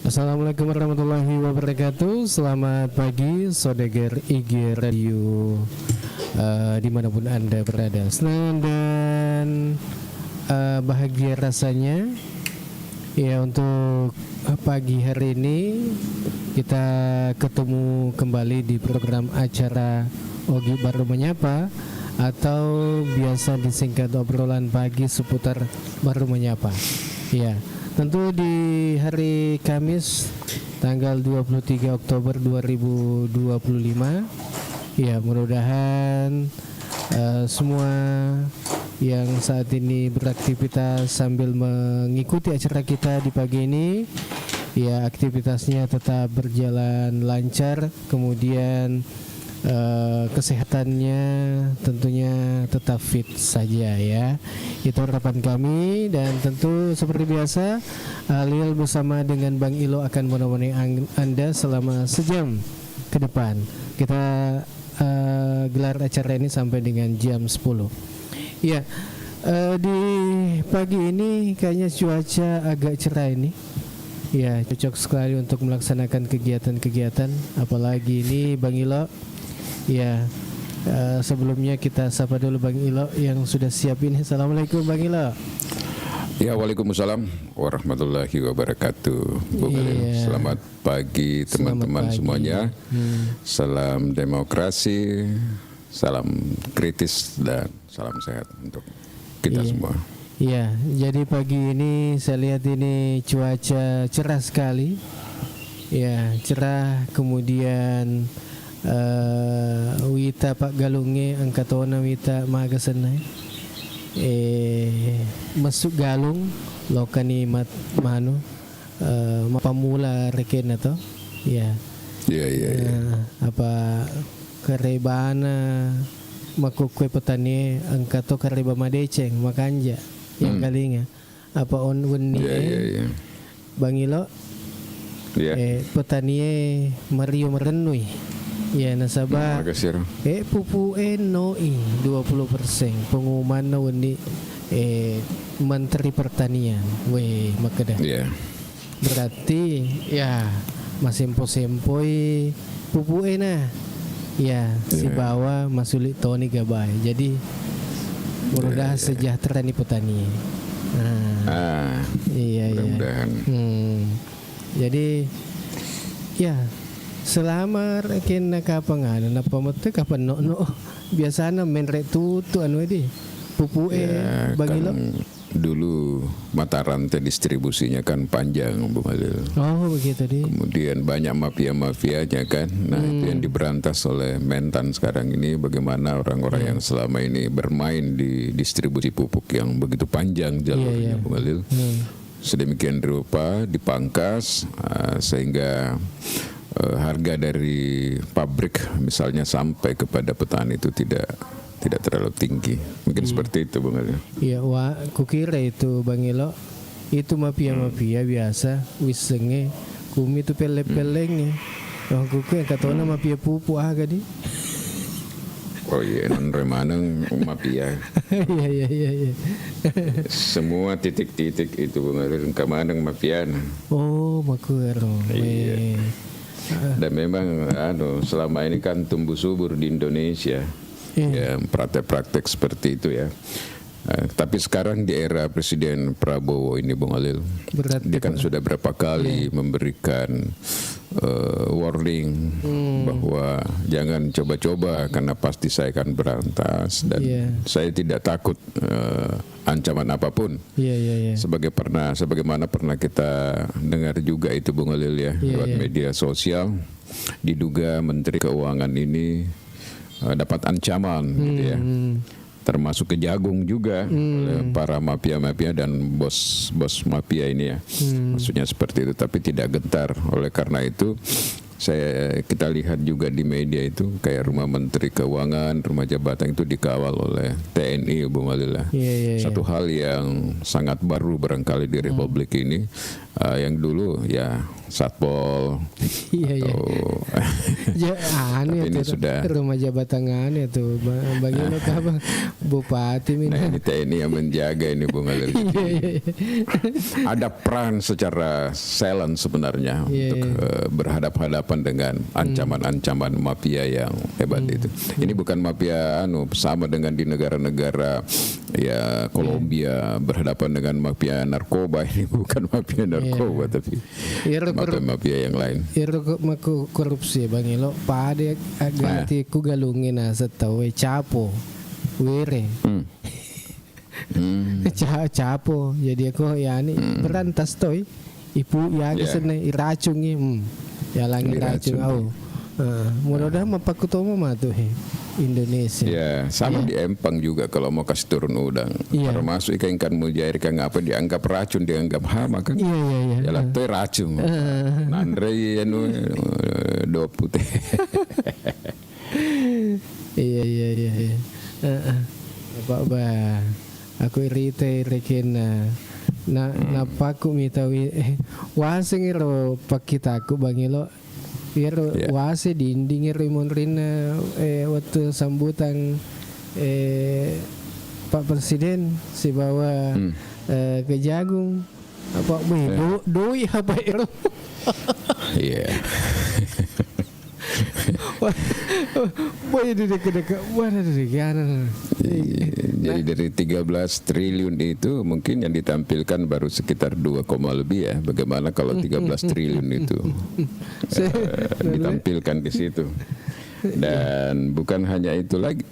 Assalamualaikum warahmatullahi wabarakatuh. Selamat pagi Sodeger IG Radio dimanapun Anda berada. Senang dan bahagia rasanya ya untuk pagi hari ini kita ketemu kembali di program acara Ogi Baru Menyapa atau biasa disingkat obrolan pagi seputar Baru Menyapa. Ya, tentu di hari Kamis tanggal 23 Oktober 2025. Ya, mudah-mudahan semua yang saat ini beraktivitas sambil mengikuti acara kita di pagi ini, ya aktivitasnya tetap berjalan lancar, kemudian kesehatannya tentunya tetap fit saja ya. Itu harapan kami, dan tentu seperti biasa Alil bersama dengan Bang Ilo akan menemani Anda selama sejam ke depan. Kita gelar acara ini sampai dengan jam 10. Ya, di pagi ini kayaknya cuaca agak cerah ini. Ya, cocok sekali untuk melaksanakan kegiatan-kegiatan. Apalagi ini Bang Ilo. Ya, sebelumnya kita sapa dulu Bang Ilo yang sudah siap ini. Assalamualaikum Bang Ilo. Ya, waalaikumsalam warahmatullahi wabarakatuh. Selamat pagi teman-teman semuanya. Salam demokrasi, salam kritis dan salam sehat untuk kita semua. Ya, jadi pagi ini saya lihat ini cuaca cerah sekali. Ya, cerah, kemudian wita Pak Galunge angkatona wita magasenai masuk galung lokani manu mapamula reken atau ya apa karebana makukwe petani angkato kareba madeceng makanja yang kalinga apa on wenni Bangilo petani Mario merenui. Ya, nasabah pupu noi 20% pengumuman ni Menteri Pertanian makada. Berarti ya masih sempoi pupu na ya si bawa masulik Tony Gabay. Jadi mudah sejahtera nih petani. Iya. Jadi ya selama rekin nakapangan napa mete kapan no biasana main rek tutu anu di pupu Bangilo kan dulu mata rantai distribusinya kan panjang Bung Halil. Oh begitu di. Kemudian banyak mafia-mafianya kan. Nah itu yang diberantas oleh Mentan sekarang ini, bagaimana orang-orang yang selama ini bermain di distribusi pupuk yang begitu panjang jalurnya Bung Halil. Sedemikian rupa dipangkas sehingga harga dari pabrik misalnya sampai kepada petani itu tidak terlalu tinggi. Mungkin seperti itu Bang Ali. Iya, kukira itu Bang Ilo itu mafia biasa wisenge kumi itu peleng-peleng. Kukira katona mafia pupu di. Oh iya, non remaneng mafia. Iya. Semua titik-titik itu Bang Ali kemaneng mafia. Oh, makuro. Iya. Dan memang selama ini kan tumbuh subur di Indonesia ya praktek-praktek seperti itu ya. Tapi sekarang di era Presiden Prabowo ini Bung Halil, dia kan sudah berapa kali memberikan warning bahwa jangan coba-coba karena pasti saya akan berantas dan saya tidak takut ancaman apapun. Sebagaimana pernah kita dengar juga itu Bung Halil ya, lewat media sosial, diduga Menteri Keuangan ini dapat ancaman gitu ya. Termasuk Kejagung juga oleh para mafia-mafia dan bos mafia ini ya. Maksudnya seperti itu, tapi tidak gentar. Oleh karena itu kita lihat juga di media itu kayak rumah Menteri Keuangan, rumah jabatan itu dikawal oleh TNI Bung Alila. Satu hal yang sangat baru barangkali di Republik ini, yang dulu ya satpol Iya, iya. atau Ya, aneh Tapi ini tuh sudah- rumah jabatan aneh tuh. Bagi lo apa bupati nah mina. ini TNI yang menjaga ini Bung Halil. Iya, iya, iya. Ada peran secara silent sebenarnya Iya, untuk iya. berhadap-hadapan dengan ancaman-ancaman mafia yang hebat itu. Ini bukan mafia sama dengan di negara-negara ya Kolombia berhadapan dengan mafia narkoba. Ini bukan mafia narkoba tapi Iya, mafia-mafia yang lain. Iro maku korupsi Bang Ilo pade ganti ku galungin setahu capo were capo jadi aku ya ini berantas toy ipu ya kesene iracungi ya langit racun Diracun. mudah-mudahan mapaku tomo mah tuh Indonesia Ya, sama di Empang juga kalau mau kasih turun udang. Iya. Termasuk ikan mujair kan apa dianggap racun, dianggap hama kan. iya iya iya Ya lah itu racun. Nandre do putih. iya iya iya iya apa aku irite rekena na paku mitawi wasing iro pakitaku bangilo iro Yeah. wase dinding iro imonrina waktu sambutan Pak Presiden si bawa ke Jagung apa doi apa iro Iya. boy di dekat mana dari kanan Jadi dari 13 triliun itu mungkin yang ditampilkan baru sekitar 2, lebih ya. Bagaimana kalau 13 triliun itu ditampilkan di situ. Dan bukan hanya itu lagi,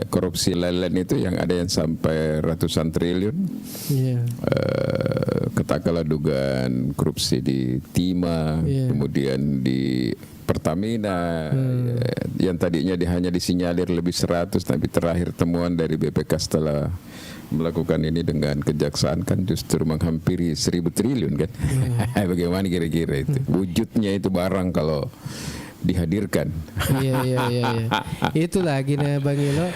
korupsi lain-lain itu yang ada yang sampai ratusan triliun. iya Katakanlah dugaan korupsi di Timah, Iya. kemudian di Pertamina yang tadinya hanya disinyalir lebih 100, tapi terakhir temuan dari BPK setelah melakukan ini dengan kejaksaan kan justru menghampiri 1.000 triliun kan. Bagaimana kira-kira itu wujudnya itu barang kalau dihadirkan. iya itu lagi nih Bang Ilo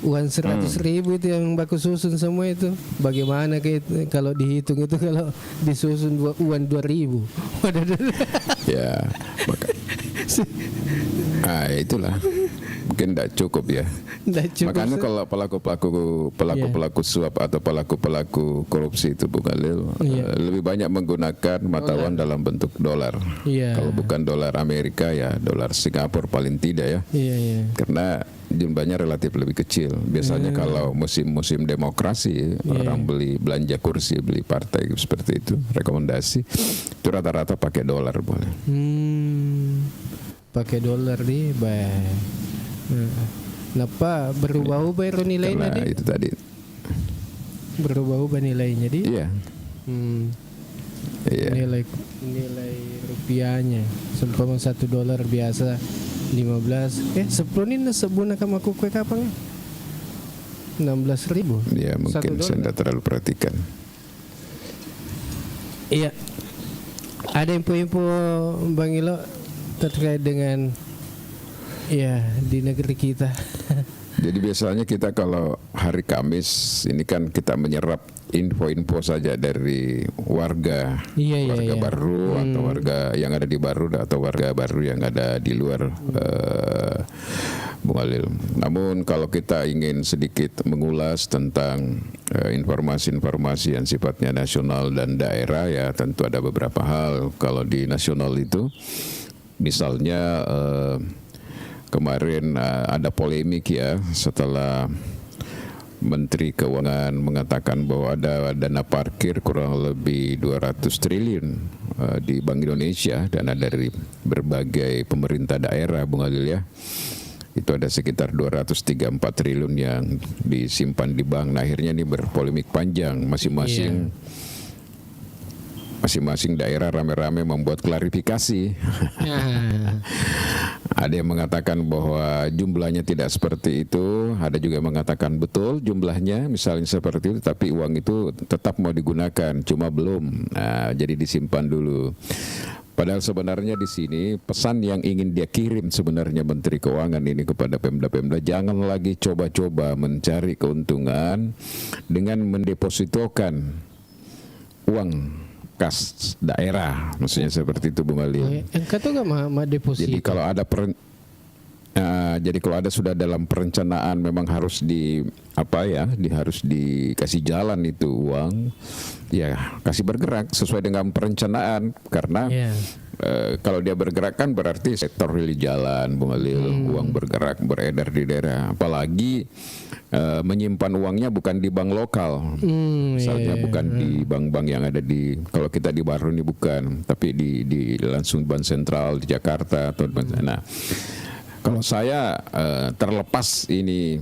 uang 100.000 itu yang baku susun semua itu bagaimana kalau dihitung itu kalau disusun uang 2.000 Ya, itulah mungkin tidak cukup ya. Nggak cukup Makanya kalau pelaku suap atau pelaku korupsi itu Bung Halil lebih banyak menggunakan mata uang dalam bentuk dolar. Iya. Kalau bukan dolar Amerika ya dolar Singapura paling tidak ya. iya Karena jumlahnya relatif lebih kecil. Biasanya kalau musim-musim demokrasi orang beli belanja kursi, beli partai seperti itu, rekomendasi itu rata-rata pakai dolar boleh. pakai dolar di kenapa berubah-ubah nilainya Karena di itu tadi. berubah-ubah nilainya di Iya. Iya. nilai rupiahnya seumpama $1 biasa 15 10 ini sebulan kamu aku kue kapan 16.000 Ya mungkin saya tidak terlalu perhatikan. iya ada info-info Bang Ilo terkait dengan ya di negeri kita. Jadi biasanya kita kalau hari Kamis ini kan kita menyerap info-info saja dari warga, warga baru atau warga yang ada di baru atau warga baru yang ada di luar Bung Halil. Namun kalau kita ingin sedikit mengulas tentang informasi-informasi yang sifatnya nasional dan daerah ya tentu ada beberapa hal. Kalau di nasional itu misalnya kemarin ada polemik ya setelah Menteri Keuangan mengatakan bahwa ada dana parkir kurang lebih 200 triliun di Bank Indonesia, dana dari berbagai pemerintah daerah Bung Halil ya. Itu ada sekitar 234 triliun yang disimpan di bank. Nah, akhirnya ini berpolemik panjang masing-masing daerah rame-rame membuat klarifikasi. Ada yang mengatakan bahwa jumlahnya tidak seperti itu, ada juga yang mengatakan betul jumlahnya misalnya seperti itu, tapi uang itu tetap mau digunakan, cuma belum. Nah, jadi disimpan dulu. Padahal sebenarnya di sini pesan yang ingin dia kirim sebenarnya Menteri Keuangan ini kepada Pemda-Pemda, jangan lagi coba-coba mencari keuntungan dengan mendepositokan uang kas daerah, maksudnya seperti itu Bung Ali. Engkau tuh gak mah deposito. Jadi kalau ada jadi kalau ada sudah dalam perencanaan memang harus harus dikasih jalan itu uang, ya kasih bergerak sesuai dengan perencanaan karena kalau dia bergerak kan berarti sektor real jalan, Bung Alil, uang bergerak beredar di daerah, apalagi menyimpan uangnya bukan di bank lokal, misalnya bukan di bank-bank yang ada kalau kita di Baru ini bukan, tapi di langsung bank sentral di Jakarta atau nah. Kalau saya terlepas ini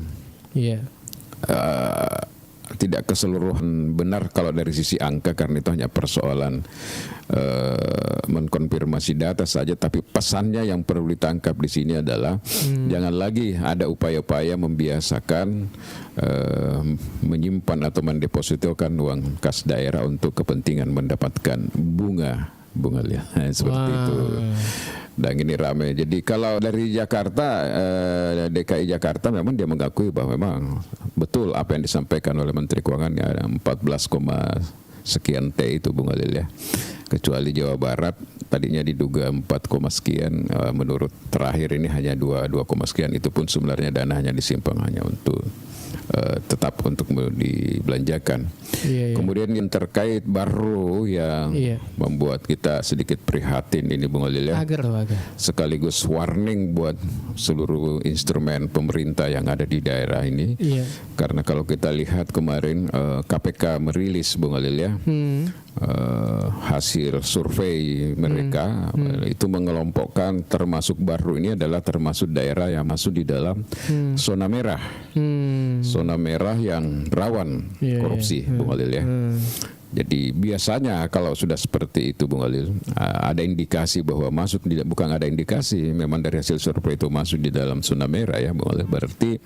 tidak keseluruhan benar kalau dari sisi angka karena itu hanya persoalan mengkonfirmasi data saja, tapi pesannya yang perlu ditangkap di sini adalah jangan lagi ada upaya-upaya membiasakan menyimpan atau mendepositokan uang kas daerah untuk kepentingan mendapatkan bunga seperti itu. Dan ini ramai. Jadi kalau dari Jakarta, DKI Jakarta memang dia mengakui bahwa memang betul apa yang disampaikan oleh Menteri Keuangan ya, ada 14, sekian T itu Bung Alil ya. Kecuali Jawa Barat tadinya diduga 4, sekian, menurut terakhir ini hanya 2, sekian, itu pun sebenarnya dana hanya disimpan hanya untuk tetap untuk dibelanjakan. Kemudian yang terkait baru yang membuat kita sedikit prihatin ini Bung Alil ya. Sekaligus warning buat seluruh instrumen pemerintah yang ada di daerah ini. Karena kalau kita lihat kemarin KPK merilis Bung Alil ya. Hasil survei mereka itu mengelompokkan termasuk baru ini adalah termasuk daerah yang masuk di dalam zona merah. Zona merah yang rawan korupsi Bung Alil ya. Jadi biasanya kalau sudah seperti itu Bung Alil, ada indikasi bahwa bukan ada indikasi, memang dari hasil survei itu masuk di dalam zona merah ya Bung Alil, berarti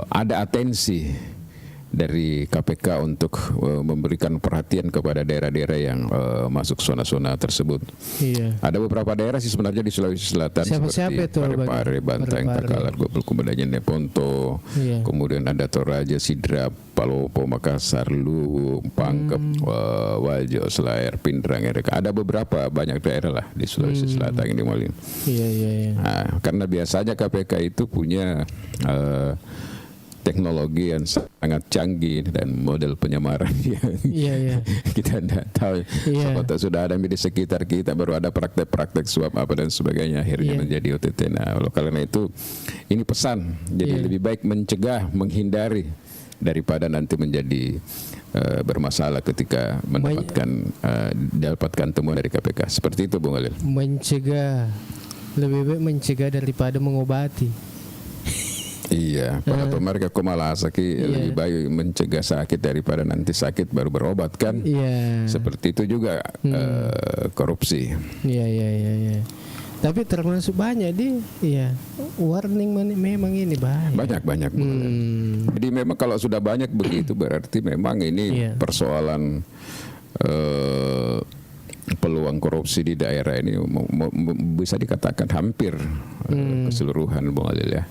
ada atensi dari KPK untuk memberikan perhatian kepada daerah-daerah yang masuk zona-zona tersebut. Ada beberapa daerah sih sebenarnya di Sulawesi Selatan seperti Parepare, Bantaeng, Takalar, Gobel, kemudian Neponto, kemudian ada Toraja, Sidrap, Palopo, Makassar, Luwu, Pangkep, Wajo, Selayar, Pindrang, ada beberapa banyak daerah lah di Sulawesi Selatan ini Malin. Nah, karena biasanya KPK itu punya teknologi yang sangat canggih dan model penyamaran yang kita tidak tahu. Apakah sudah ada di sekitar kita, baru ada praktek-praktek suap apa dan sebagainya, akhirnya menjadi OTT. Nah, karena itu ini pesan, jadi lebih baik mencegah, menghindari daripada nanti menjadi bermasalah ketika mendapatkan temuan dari KPK. Seperti itu Bung Alil. Mencegah, lebih baik mencegah daripada mengobati. Iya, para pemerintah malah sakit lebih baik mencegah sakit daripada nanti sakit baru berobat kan. Seperti itu juga korupsi. Iya. Tapi termasuk banyak warning memang ini banyak. Banyak. Jadi memang kalau sudah banyak begitu berarti memang ini persoalan peluang korupsi di daerah ini bisa dikatakan hampir keseluruhan Bung Alil ya.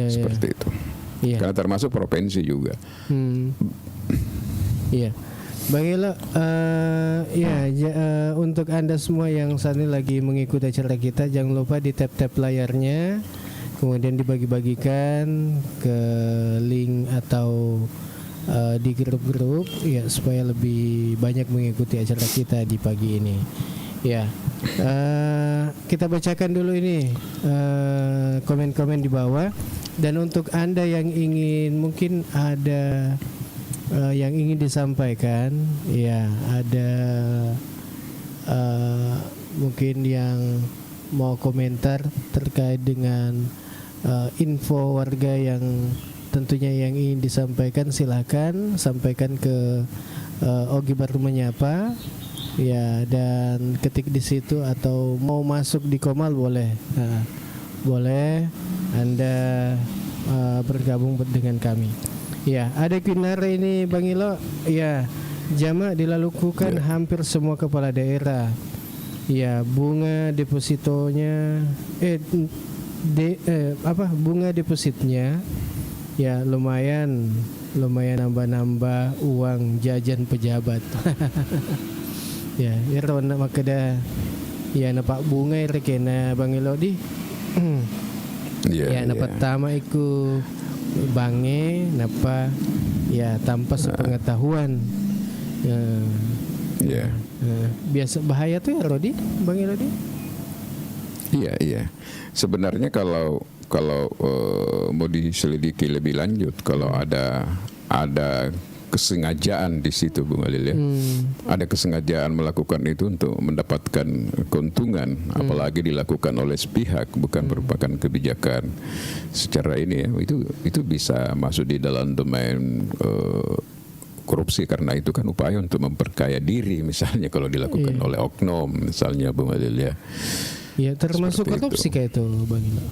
Seperti itu. Karena termasuk provinsi juga. Bang Ilo, untuk Anda semua yang saat ini lagi mengikuti acara kita, jangan lupa di tap layarnya, kemudian dibagi-bagikan ke link atau di grup-grup ya supaya lebih banyak mengikuti acara kita di pagi ini. Kita bacakan dulu ini komen-komen di bawah, dan untuk Anda yang ingin mungkin ada yang ingin disampaikan, ada mungkin yang mau komentar terkait dengan info warga yang tentunya yang ingin disampaikan, silakan sampaikan ke Ogi Baru Menyapa dan ketik di situ, atau mau masuk di Komal boleh. Boleh Anda bergabung dengan kami. Ada Kinar ini Bang Ilo. Jamak dilakukan hampir semua kepala daerah. Bunga depositonya bunga depositnya lumayan nambah-nambah uang jajan pejabat. Ya, iro nak makada ya napak bunga rekena Bang Ilo di. Ya, napa pertama iku bange napa ya tanpa sepengetahuan. Biasa bahaya tuh ya Rodi, Bang Rodi. Iya. Sebenarnya kalau mau diselidiki lebih lanjut, kalau ada kesengajaan di situ Bung Alil ya. Ada kesengajaan melakukan itu untuk mendapatkan keuntungan, apalagi dilakukan oleh sepihak, bukan merupakan kebijakan secara ini ya. Itu bisa masuk di dalam domain korupsi, karena itu kan upaya untuk memperkaya diri misalnya kalau dilakukan oleh oknum misalnya Bung Alil ya. Ya, termasuk korupsi kayak itu Bang Ilo.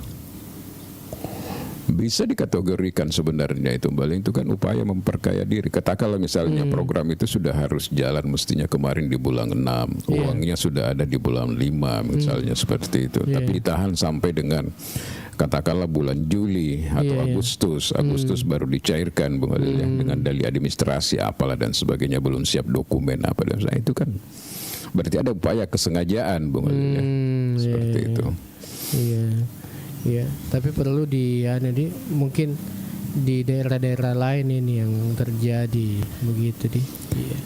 Bisa dikategorikan sebenarnya itu Bang, itu kan upaya memperkaya diri. Katakanlah misalnya program itu sudah harus jalan mestinya kemarin di bulan 6, uangnya sudah ada di bulan 5 misalnya seperti itu. Tapi ditahan sampai dengan katakanlah bulan Juli atau Agustus baru dicairkan Bung Alil ya, dengan dalih administrasi apalah dan sebagainya, belum siap dokumen apa dan sebagainya. Itu kan berarti ada upaya kesengajaan Bung Alil ya. Seperti itu. Iya, tapi perlu mungkin di daerah-daerah lain ini yang terjadi begitu di. Iya.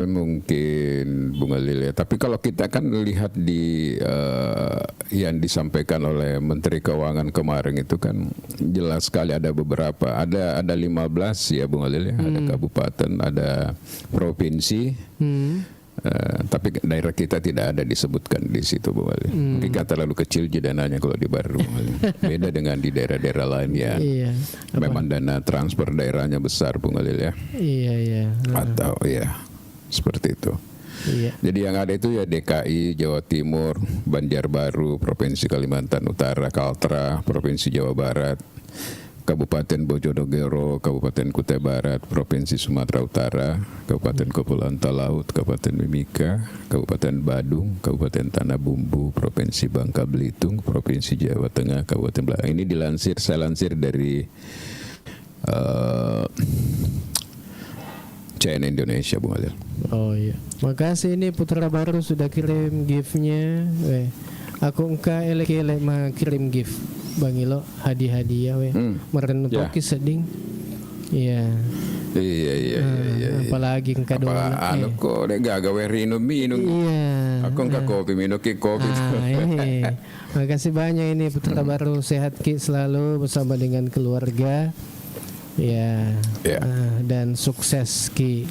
Mungkin Bung Alil ya. Tapi kalau kita kan lihat di yang disampaikan oleh Menteri Keuangan kemarin itu kan jelas sekali ada beberapa, ada 15 ya Bung Alil ya. Ada kabupaten, ada provinsi. Tapi daerah kita tidak ada disebutkan di situ Bung Alil. Mungkin terlalu kecil dananya kalau di Baru. Beda dengan di daerah-daerah lain ya. Memang dana transfer daerahnya besar Bung Alil ya. Iya. Atau ya seperti itu. Jadi yang ada itu ya DKI, Jawa Timur, Banjarbaru, Provinsi Kalimantan Utara, Kaltara, Provinsi Jawa Barat, Kabupaten Bojonegoro, Kabupaten Kutai Barat, Provinsi Sumatera Utara, Kabupaten Kepulauan Talaut, Kabupaten Mimika, Kabupaten Badung, Kabupaten Tanah Bumbu, Provinsi Bangka Belitung, Provinsi Jawa Tengah, Kabupaten Belaang. Ini saya lansir dari CNN Indonesia Bung Alil. Oh iya. Makasih ini Putra Baru sudah kirim gift-nya. Aku engka elek-elek mah kirim gift. Bang Ilo hadiah meren toki seding. Iya. Apalagi engka doang. Anu kok nek gak gawe minum. Iya. Aku engka kopi minum kopi. Makasih banyak ini Putra Baru, sehat Ki selalu bersama dengan keluarga. Dan sukses Ki.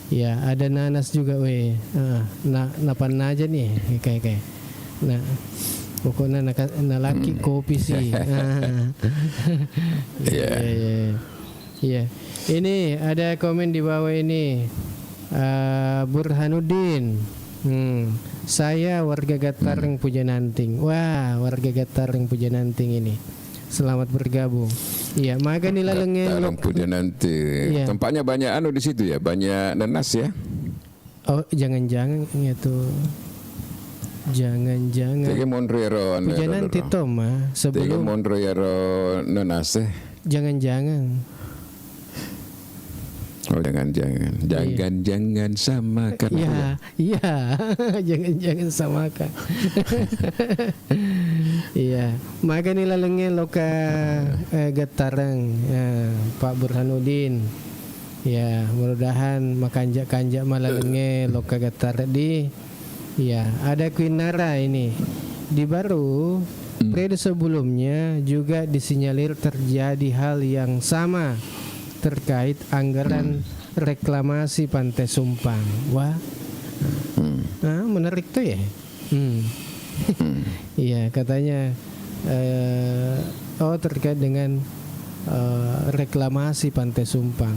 Ya, ada nanas juga napan aja nih kayak. Nah, pokoknya laki kopi sih. Iya. Ini ada komen di bawah ini. Burhanuddin. Saya warga Gatareng Pujananting. Wah, warga Gatareng Pujananting ini. Selamat bergabung. Iya, maka nilalengnya Pujananting. Iya. Tempatnya banyak di situ ya, banyak nanas ya. Oh, jangan-jangan itu. Jangan-jangan. Tege monrero Pujananti Toma sebelum Tege monrero nanas. Jangan-jangan. Oh, jangan samakan. Iya, jangan samakan. Iya, maka nilalengnya loka Gatareng Pak Burhanuddin. Ya, mudah-mudahan makanjak malalenge loka Gatareng di. Ya, ada Quinara ini di Baru. Periode sebelumnya juga disinyalir terjadi hal yang sama terkait anggaran reklamasi Pantai Sumpang. Wah, menarik tuh ya. Iya, katanya terkait dengan reklamasi Pantai Sumpang.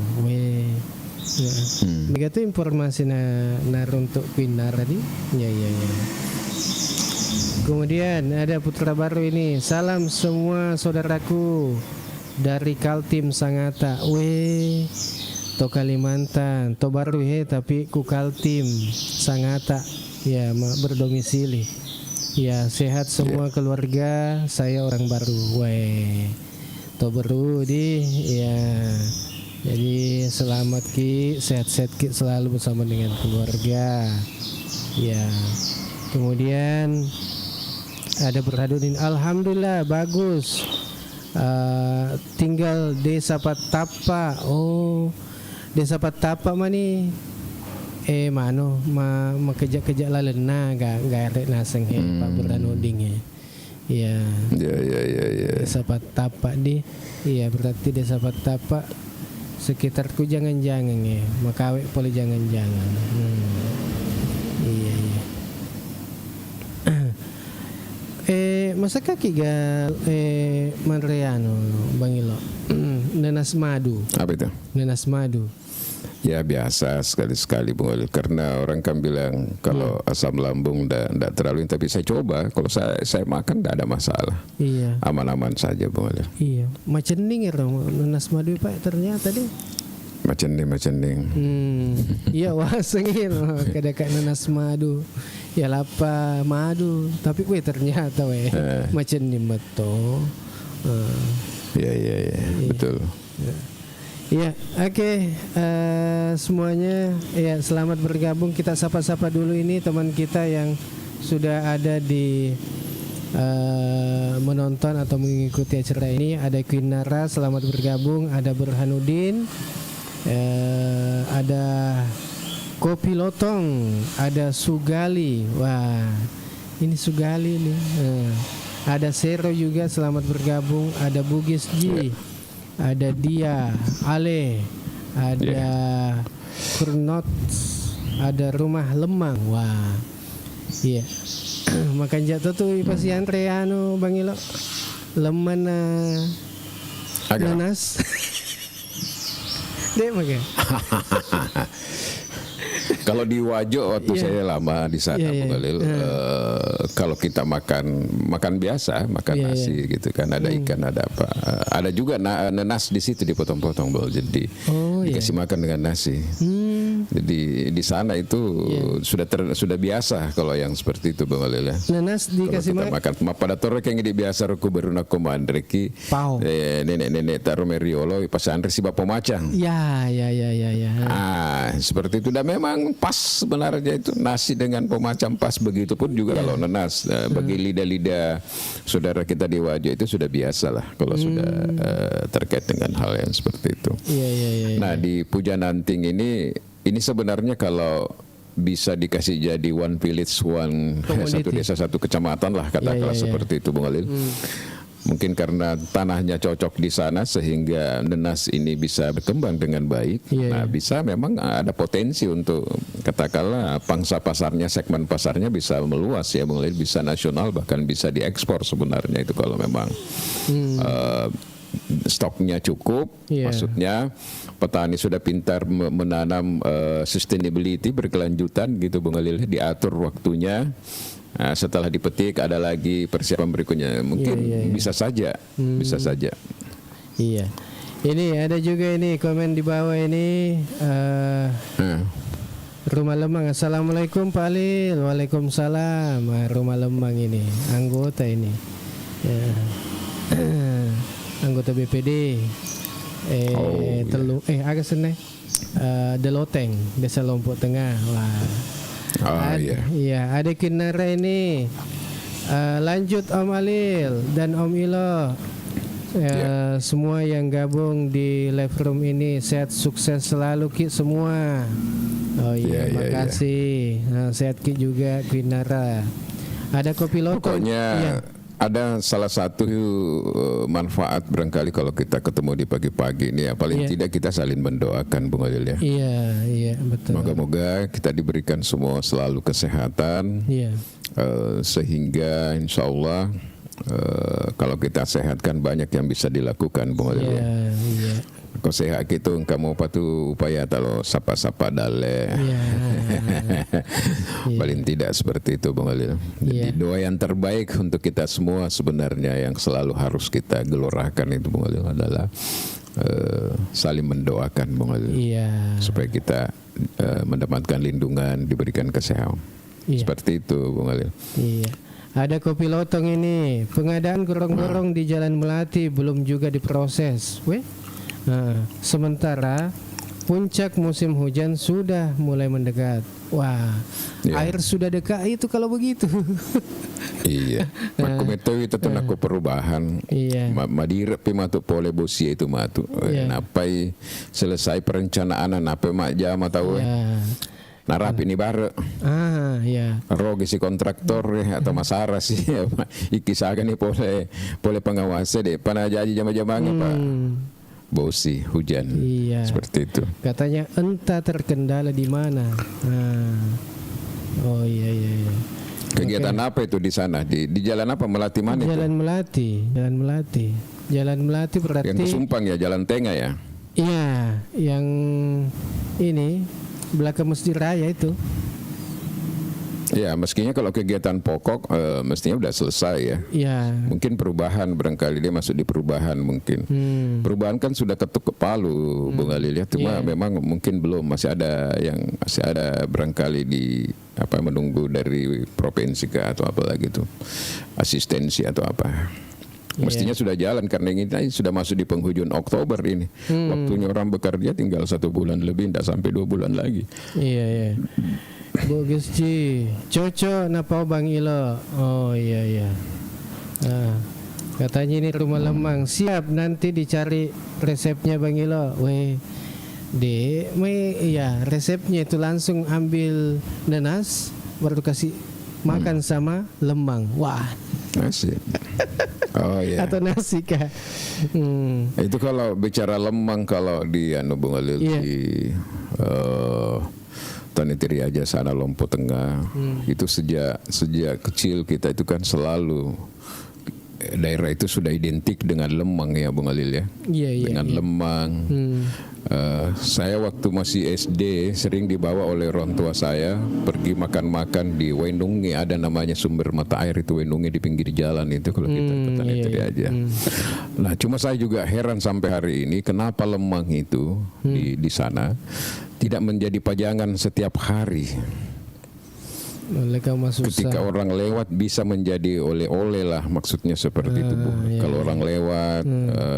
Ini tuh informasi untuk Pinar tadi. Ya. Kemudian ada Putra Baru ini. Salam semua saudaraku dari Kaltim Sangatta. To Kalimantan, to Baru tapi ku Kaltim Sangatta. Ya, berdomisili. Ya, sehat semua keluarga. Saya orang Baru. To Baru di ya. Jadi selamat Ki, sehat-sehat Ki selalu bersama dengan keluarga. Ya. Kemudian ada Burhanuddin, alhamdulillah bagus. Tinggal Desa Patapa. Oh, Desa Patapa mani mano makejak-kejak lalena gak arek naseng Pak Burhanuddin ya. Iya. Ya. Desa Patapa di. Iya, berarti Desa Patapa sekitarku jangan-jangan ya. Makawe poli jangan-jangan. Iya. Masa kaki gal Manreano Bang Ilo. Nanas madu. Apa itu? Nanas madu. Ya biasa sekali-sekali Bung Walil, karena orang kan bilang kalau asam lambung enggak terlalu, tapi saya coba, kalau saya makan enggak ada masalah. Iya. Aman-aman saja Bung Walil. Iya. Macening ya nanas madu Pak ternyata deh. Macening. Iya wah sengir kadang nanas madu. Ya lapa madu, tapi ternyata macening betul. Iya. Betul. Ya, oke. Semuanya ya selamat bergabung. Kita sapa-sapa dulu ini teman kita yang sudah ada di menonton atau mengikuti acara ini. Ada Queen Nara, selamat bergabung. Ada Burhanuddin, ada Kopi Lotong, ada Sugali. Wah, ini Sugali nih. Ada Sero juga, selamat bergabung. Ada Bugis Ji. Ada Dia, Ale, ada Kurnot, ada Rumah Lemang. Wah, iya. Makan jatuh tuh pasti antreano Bang Ilo. Leman nanas. Dek makan. Kalau di Wajo waktu saya lama di sana Bung Khalil, kalau kita makan biasa, makan nasi gitu kan, ada ikan, ada apa, ada juga nanas di situ dipotong-potong Bol, jadi dikasih makan dengan nasi. Jadi di sana itu sudah biasa kalau yang seperti itu Bung Khalil ya. Nanas dikasih makan. Pada torek yang di biasa roku beruna komandreki. Nenek-nenek taruh meriolo pas andre si bapak macang. Ya. Seperti itu. Dan memang pas sebenarnya itu nasi dengan pemacam pas, begitu pun juga kalau nanas. Bagi lidah-lidah saudara kita di Wajo itu sudah biasa lah kalau sudah terkait dengan hal yang seperti itu. Nah di Pujananting ini sebenarnya kalau bisa dikasih jadi one village one satu desa satu kecamatan lah katakanlah seperti itu Bung Khalil. Mungkin karena tanahnya cocok di sana sehingga nanas ini bisa berkembang dengan baik. Nah, bisa memang ada potensi untuk katakanlah pangsa pasarnya, segmen pasarnya bisa meluas ya, mulai bisa nasional bahkan bisa diekspor sebenarnya itu kalau memang stoknya cukup. Maksudnya petani sudah pintar menanam sustainability berkelanjutan gitu Bung Khalil, diatur waktunya. Nah, setelah dipetik ada lagi persiapan berikutnya, mungkin bisa saja. Iya. Ini ada juga ini komen di bawah ini Rumah Lemang. Assalamualaikum Pak Alil. Waalaikumsalam. Rumah Lemang ini anggota ini anggota BPD agak seneng Deloteng, Desa Lompok Tengah. Wah. Ada Kinara ini. Lanjut Om Alil dan Om Ilo. Semua yang gabung di live room ini sehat sukses selalu Ki semua. Makasih. Sehat Ki juga Kinara. Ada Kopi Lotong. Pokoknya ada salah satu manfaat barangkali kalau kita ketemu di pagi-pagi ini ya, paling tidak kita saling mendoakan Bung Khalil ya. Iya betul. Moga-moga kita diberikan semua selalu kesehatan. Sehingga insya Allah kalau kita sehatkan banyak yang bisa dilakukan Bung Khalil. Kau sehat gitu, kamu apa tuh upaya kalau sapa-sapa dale. Paling tidak seperti itu Bung Khalil. Jadi doa yang terbaik untuk kita semua sebenarnya yang selalu harus kita gelorakan itu Bung Khalil adalah saling mendoakan Bung Khalil. Supaya kita mendapatkan lindungan, diberikan kesehatan. Seperti itu Bung Khalil. Ada Kopi Lotong ini. Pengadaan gorong-gorong di Jalan Melati belum juga diproses. Sementara puncak musim hujan sudah mulai mendekat. Wah, air sudah dekat itu kalau begitu. Iya. Aku metawi itu aku perubahan. Iya. Madira pi matu pole bosia itu matu. Napai selesai perencanaan napai mak jama tahu. Narapi ini bare. Ya. Rogi si kontraktor atau masara sih. Ikisakan ni pole pengawas deh. Pana jadi jama-jamanya Pak. Bosi hujan. Iya. Seperti itu. Katanya entah terkendala di mana. Oh iya. Kegiatan apa itu di sana? Di jalan apa? Melati mana itu? Jalan Melati berarti. Yang Kesumpang ya, Jalan Tengah ya? Iya, yang ini belakang Masjid Raya itu. Ya, mestinya kalau kegiatan pokok mestinya udah selesai ya. Iya. Mungkin perubahan barangkali dia masuk di perubahan mungkin. Perubahan kan sudah ketuk Palu, Bung Alil ya. Cuma memang mungkin belum, masih ada barangkali di menunggu dari provinsi ke atau apa lagi itu. Asistensi atau apa. Mestinya sudah jalan karena ini sudah masuk di penghujung Oktober ini. Waktunya orang bekerja tinggal 1 bulan lebih, tidak sampai 2 bulan lagi. Iya. Bagus Ci, cocok napa Bang Ilo. Oh iya. Katanya ini rumah lemang siap, nanti dicari resepnya Bang Ilo. Resepnya itu langsung ambil nanas baru kasih makan sama lemang. Wah. Nasi. Oh iya. Atau nasi kah? Itu kalau bicara lemang kalau di Bung Alil di Tani Tiriaja sana Lombok Tengah itu sejak kecil kita itu kan selalu daerah itu sudah identik dengan lemang ya Bung Alil ya. Dengan lemang. Saya waktu masih SD sering dibawa oleh orang tua saya pergi makan-makan di Wenungi, ada namanya sumber mata air itu Wenungi di pinggir jalan itu kalau kita ke Tani Tiriaja. Nah, cuma saya juga heran sampai hari ini kenapa lemang itu di sana tidak menjadi pajangan setiap hari. Ketika orang lewat bisa menjadi oleh-oleh lah, maksudnya seperti itu Bu. Kalau orang lewat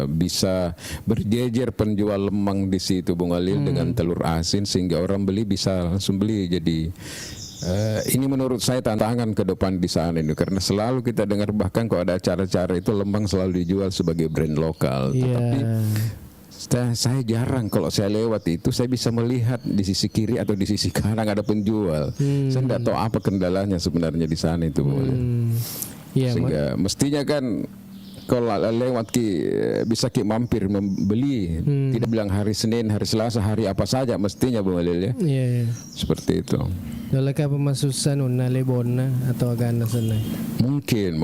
bisa berjejer penjual lemang di situ Bung Alil dengan telur asin sehingga orang beli bisa langsung beli. Jadi ini menurut saya tantangan ke depan di sana ini karena selalu kita dengar bahkan kalau ada acara-acara itu lemang selalu dijual sebagai brand lokal. Tetapi saya jarang kalau saya lewat itu saya bisa melihat di sisi kiri atau di sisi kanan ada penjual. Saya tidak tahu apa kendalanya sebenarnya di sana itu. Sehingga mestinya kan kalau lewat bisa mampir membeli, tidak bilang hari Senin, hari Selasa, hari apa saja mestinya Bung Alil ya. Seperti itu. Dalakah pemasusan lebona atau agana sana? Mungkin.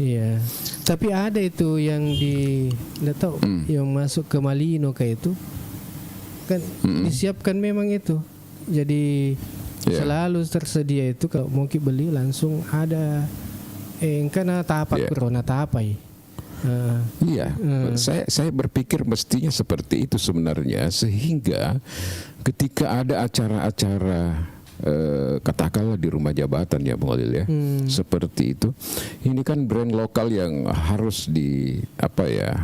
Iya. Tapi ada itu yang enggak tahu yang masuk ke Malino kayak itu. Kan disiapkan memang itu. Jadi selalu tersedia itu kalau mau beli langsung ada karena tapak corona tapai. Saya berpikir mestinya seperti itu sebenarnya sehingga ketika ada acara-acara katakanlah di rumah jabatan ya Bung Alil ya, seperti itu. Ini kan brand lokal yang harus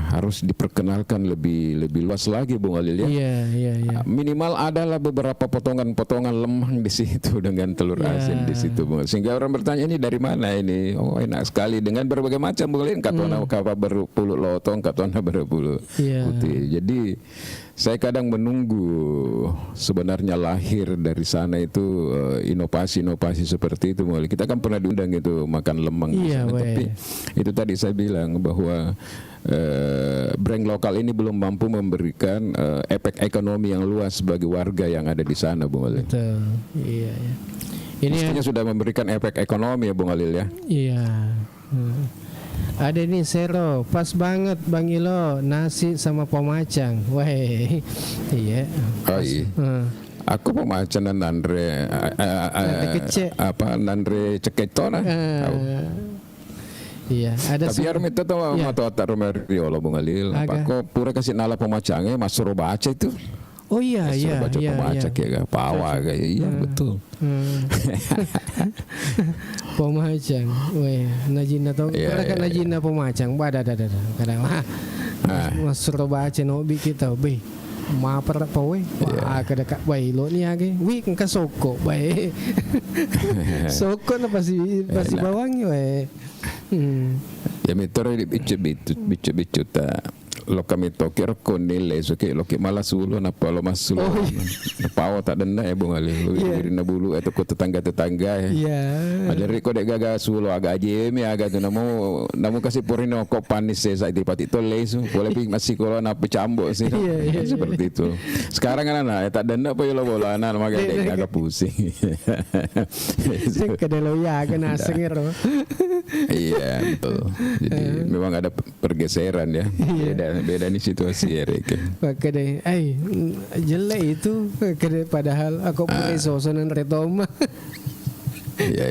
harus diperkenalkan lebih luas lagi Bung Alil ya. Minimal adalah beberapa potongan-potongan lemang di situ dengan telur asin di situ Bung. Sehingga orang bertanya ini dari mana ini? Oh enak sekali dengan berbagai macam Bung Alil. Katuana kapa berpuluh lotong, katuana berpuluh putih. Jadi saya kadang menunggu sebenarnya lahir dari sana itu inovasi-inovasi seperti itu. Kita kan pernah diundang itu makan lemang tapi itu tadi saya bilang bahwa brand lokal ini belum mampu memberikan efek ekonomi yang luas bagi warga yang ada di sana Bung Alil. Betul. Iya. Ini mestinya sudah memberikan efek ekonomi ya Bung Alil ya. Iya. Ada nih Sero, pas banget Bang Ilo, nasi sama pomacang. Iya. Oh iya. Aku pemacan Nandre Nandre Ceketona. Iya, ada. Tapi arme itu tuh mata otak Romerio Bung Alil. Aku pura kasih nala pemacangnya Mas suruh baca itu. Oh iya. Baca pemacak ya, pawa kayak iya betul. Pomacang, najina tahu. Kadang najina pomacang, kadang Mas suruh baca nobi kita, be. Maper apa we? Wah, kada kak bayi lo ni age. Wi kan soko bayi. Soko na pasti bawangnya we. Ya mitoro di bicu ta lo kami tokir ko nilai so ke lo ke malas ulo na palo masulo na pawo tak denda bung ali lo na bulu atau ko tetangga adari ko dek gaga sulo aga jemi aga tu namu kasih porino ko panis saya di pati to lesu boleh pi masih ko na pecambo sih seperti itu sekarang kan anak tak denda apa lo bola anak maga dek agak pusing kada lo ya kan asengero. Iya betul. Jadi memang ada pergeseran ya. Beda nih situasi ya Rek. Makanya, jelek itu padahal aku punya sosonan retoma. Iya.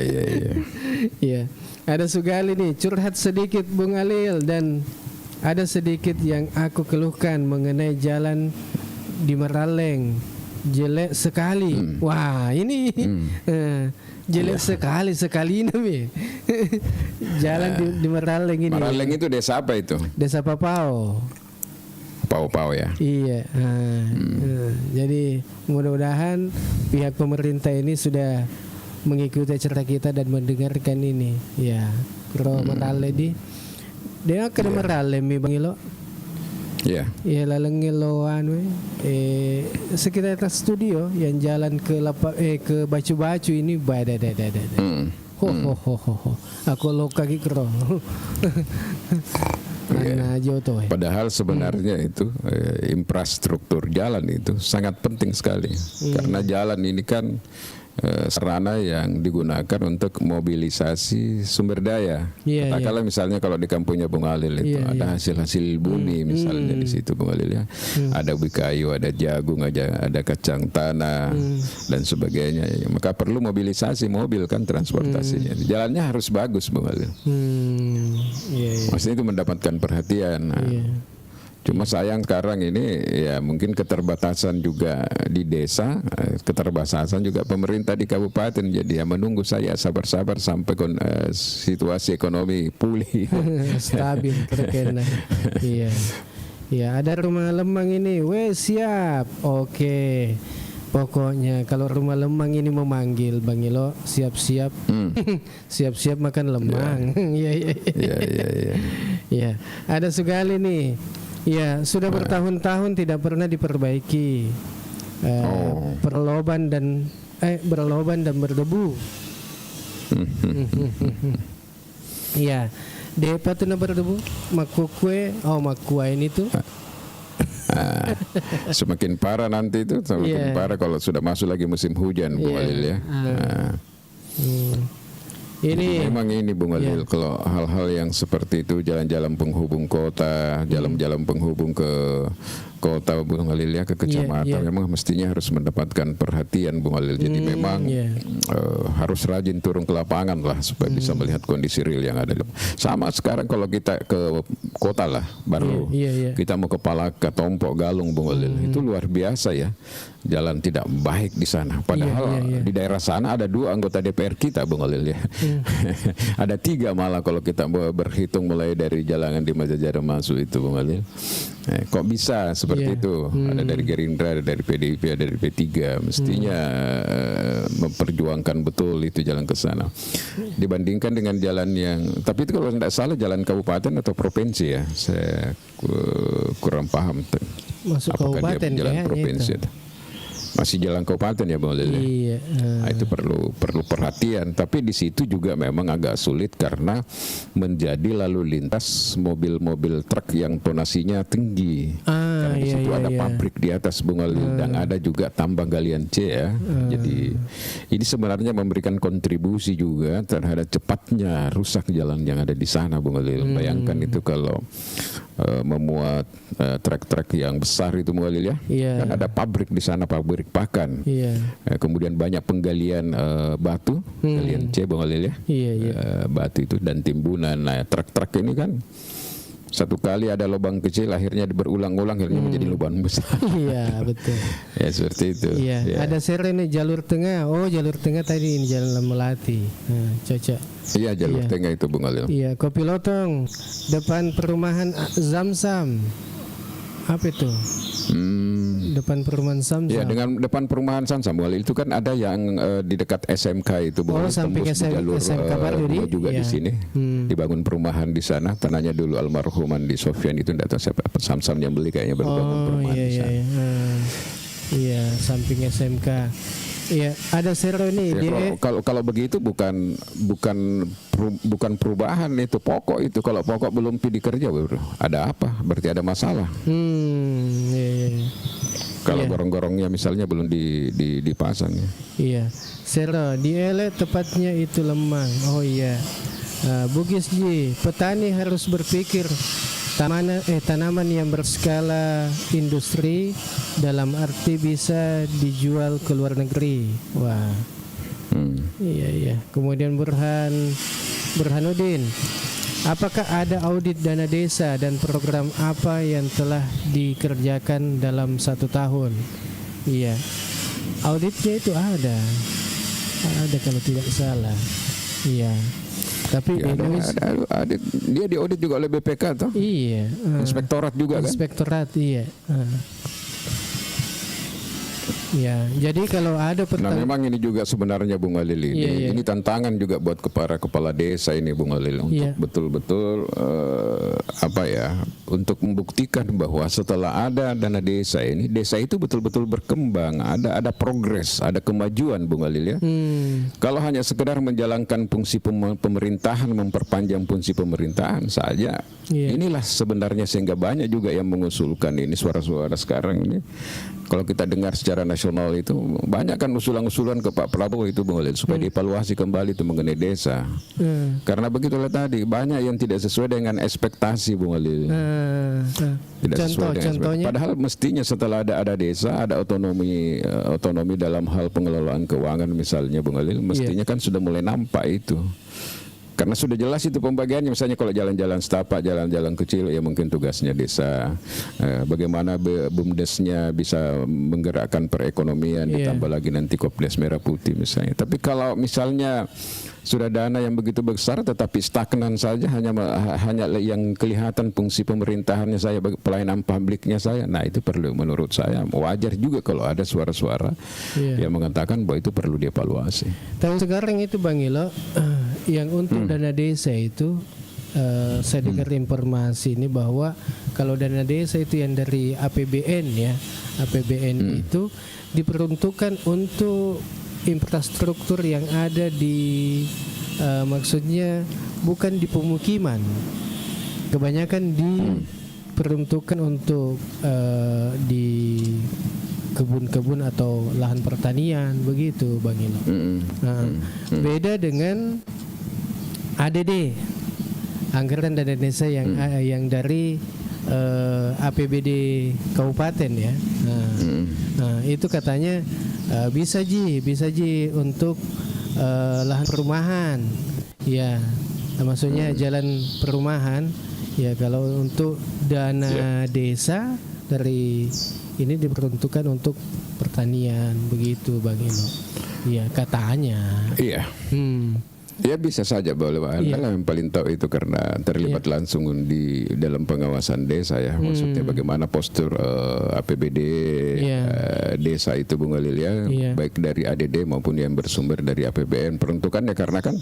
Iya. Ada sekali nih curhat sedikit Bung Alil dan ada sedikit yang aku keluhkan mengenai jalan di Meraleng. Jelek sekali. Wah, ini jelek sekali nih. Jalan di Meraleng ini. Meraleng itu desa apa itu? Desa Papao. Pau ya. Iya. Jadi mudah-mudahan pihak pemerintah ini sudah mengikuti cerita kita dan mendengarkan ini. Ya, kro Merale di. Dia ke Merale mi Bang Ilo. Iya. Ya lalenggeloan sekitar studio yang jalan ke ke Bacu-Bacu ini bada. Ho. Aku lo kaki kro. Padahal sebenarnya itu infrastruktur jalan itu sangat penting sekali karena jalan ini kan sarana yang digunakan untuk mobilisasi sumber daya. Katakanlah misalnya kalau di kampungnya Bung Alil itu ada hasil-hasil bumi misalnya di situ Bung Alil ya. Ada ubi kayu, ada jagung, ada kacang tanah dan sebagainya. Maka perlu mobilisasi mobil kan transportasinya. Jalannya harus bagus Bung Alil. Maksudnya itu mendapatkan perhatian. Cuma sayang sekarang ini ya mungkin keterbatasan juga di desa, keterbatasan juga pemerintah di kabupaten. Jadi ya menunggu saya sabar-sabar sampai situasi ekonomi pulih. Stabil terkena. Iya. Ya ada rumah lemang ini, siap. Oke. Pokoknya kalau rumah lemang ini memanggil Bang Ilo, siap-siap. Siap-siap makan lemang. Iya. Iya. Ada sekali nih. Ya, sudah bertahun-tahun tidak pernah diperbaiki. Berloban dan berdebu. Iya, depa tuh berdebu. Makukue ini tuh. Semakin parah nanti itu, semakin parah kalau sudah masuk lagi musim hujan, Bung Alil ya. Ini memang ini Bung Alil kalau hal-hal yang seperti itu jalan-jalan penghubung kota, jalan-jalan penghubung ke kota Bung Alil ya, ke kecamatan memang mestinya harus mendapatkan perhatian Bung Alil. Jadi memang harus rajin turun ke lapangan lah supaya bisa melihat kondisi real yang ada. Sama sekarang kalau kita ke kota lah baru kita mau ke Palaka, Tompok, Galung Bung Alil itu luar biasa ya. Jalan tidak baik di sana. Padahal di daerah sana ada 2 anggota DPR kita Bung Alil ya. Ada 3 malah kalau kita berhitung mulai dari jalan di Majajara masuk itu Bung Alil. Kok bisa seperti itu? Ada dari Gerindra, ada dari PDIP, ada dari P3. Mestinya memperjuangkan betul itu jalan ke sana. Dibandingkan dengan jalan yang, tapi itu kalau tidak salah jalan kabupaten atau provinsi ya. Saya kurang paham. Masuk apakah kabupaten dia jalan provinsi itu. Masih jalan kabupaten ya Bang Lili. Iya. Itu perlu perhatian. Tapi di situ juga memang agak sulit karena menjadi lalu lintas mobil-mobil truk yang tonasinya tinggi. Karena di situ ada pabrik di atas Bung Lili dan ada juga tambang galian C ya. Jadi ini sebenarnya memberikan kontribusi juga terhadap cepatnya rusak jalan yang ada di sana Bung Lili. Bayangkan itu kalau memuat truk-truk yang besar itu Bung Lili ya. Kan ada pabrik di sana, pabrik pakan. Kemudian banyak penggalian batu, galian C Bang Alil ya. Batu itu dan timbunan. Nah, truk-truk ini kan satu kali ada lubang kecil akhirnya berulang-ulang akhirnya menjadi lubang besar. Iya, betul. Ya seperti itu. Ada seri nih jalur tengah. Oh, jalur tengah tadi ini Jalan Melati. Cocok. Iya, jalur tengah itu Bung Alil. Iya, Kopi Lotong depan perumahan Zamzam. Apa itu? Depan perumahan Samsam. Ya, dengan depan perumahan Samsam itu kan ada yang di dekat SMK itu, samping jalur SMK baru juga di sini. Dibangun perumahan di sana. Tanahnya dulu almarhum Andi Sofyan itu, tidak tahu siapa, Samsam yang beli kayaknya, baru bangun perumahan di sana. Iya, samping SMK. Iya, ada Sero ini. Ya, kalau begitu bukan perubahan, itu pokok itu. Kalau pokok belum pergi kerja, bro, ada apa? Berarti ada masalah. Iya. Kalau gorong-gorongnya misalnya belum dipasang ya. Iya. Sero di Ele tepatnya itu lemang. Oh iya. Bugis Ji, petani harus berpikir tanaman yang berskala industri, dalam arti bisa dijual ke luar negeri. Wah. Iya. Kemudian Burhanuddin, apakah ada audit dana desa dan program apa yang telah dikerjakan dalam 1 tahun? Iya, auditnya itu ada kalau tidak salah. Iya. Tapi ya, ada, dia diaudit juga oleh BPK toh? Iya. Inspektorat juga kan? Inspektorat, iya. Ya, jadi kalau ada memang ini juga sebenarnya Bung Alil ini tantangan juga buat para kepala desa ini Bung Alil untuk betul-betul untuk membuktikan bahwa setelah ada dana desa ini, desa itu betul-betul berkembang, ada progres, ada kemajuan Bung Alil ya. Kalau hanya sekedar menjalankan fungsi pemerintahan, memperpanjang fungsi pemerintahan saja, inilah sebenarnya sehingga banyak juga yang mengusulkan ini suara-suara sekarang ini. Kalau kita dengar secara nasional itu banyak kan usulan-usulan ke Pak Prabowo itu Bung Alil, supaya dievaluasi kembali itu mengenai desa. Karena begitulah tadi banyak yang tidak sesuai dengan ekspektasi Bung Alil. Tidak sesuai dengan ekspektasi. Padahal mestinya setelah ada desa, ada otonomi dalam hal pengelolaan keuangan misalnya Bung Alil, mestinya kan sudah mulai nampak itu. Karena sudah jelas itu pembagiannya, misalnya kalau jalan-jalan setapak, jalan-jalan kecil, ya mungkin tugasnya desa. Bagaimana BUMDesnya bisa menggerakkan perekonomian, ditambah lagi nanti Kopdes Merah Putih misalnya. Tapi kalau misalnya sudah dana yang begitu besar tetapi stagnan saja, hanya yang kelihatan fungsi pemerintahannya saya, pelayanan publiknya saya, nah itu perlu, menurut saya wajar juga kalau ada suara-suara yang mengatakan bahwa itu perlu dievaluasi. Tapi sekarang itu Bang Ilo, yang untuk dana desa itu saya dengar informasi ini bahwa kalau dana desa itu yang dari APBN itu diperuntukkan untuk infrastruktur yang ada di maksudnya bukan di pemukiman, kebanyakan diperuntukkan untuk di kebun-kebun atau lahan pertanian begitu Bang Ino. Beda dengan ADD, anggaran dana desa yang dari APBD kabupaten ya. Nah, itu katanya bisa ji untuk lahan perumahan. Ya, maksudnya jalan perumahan. Ya, kalau untuk dana desa dari ini diperuntukkan untuk pertanian begitu Bang Ino. Iya, katanya. Iya. Ya bisa saja, boleh Pak. Anda yang paling tahu itu karena terlibat langsung di dalam pengawasan desa ya. Maksudnya bagaimana postur APBD desa itu Bung Alil ya, baik dari ADD maupun yang bersumber dari APBN. Peruntukannya karena kan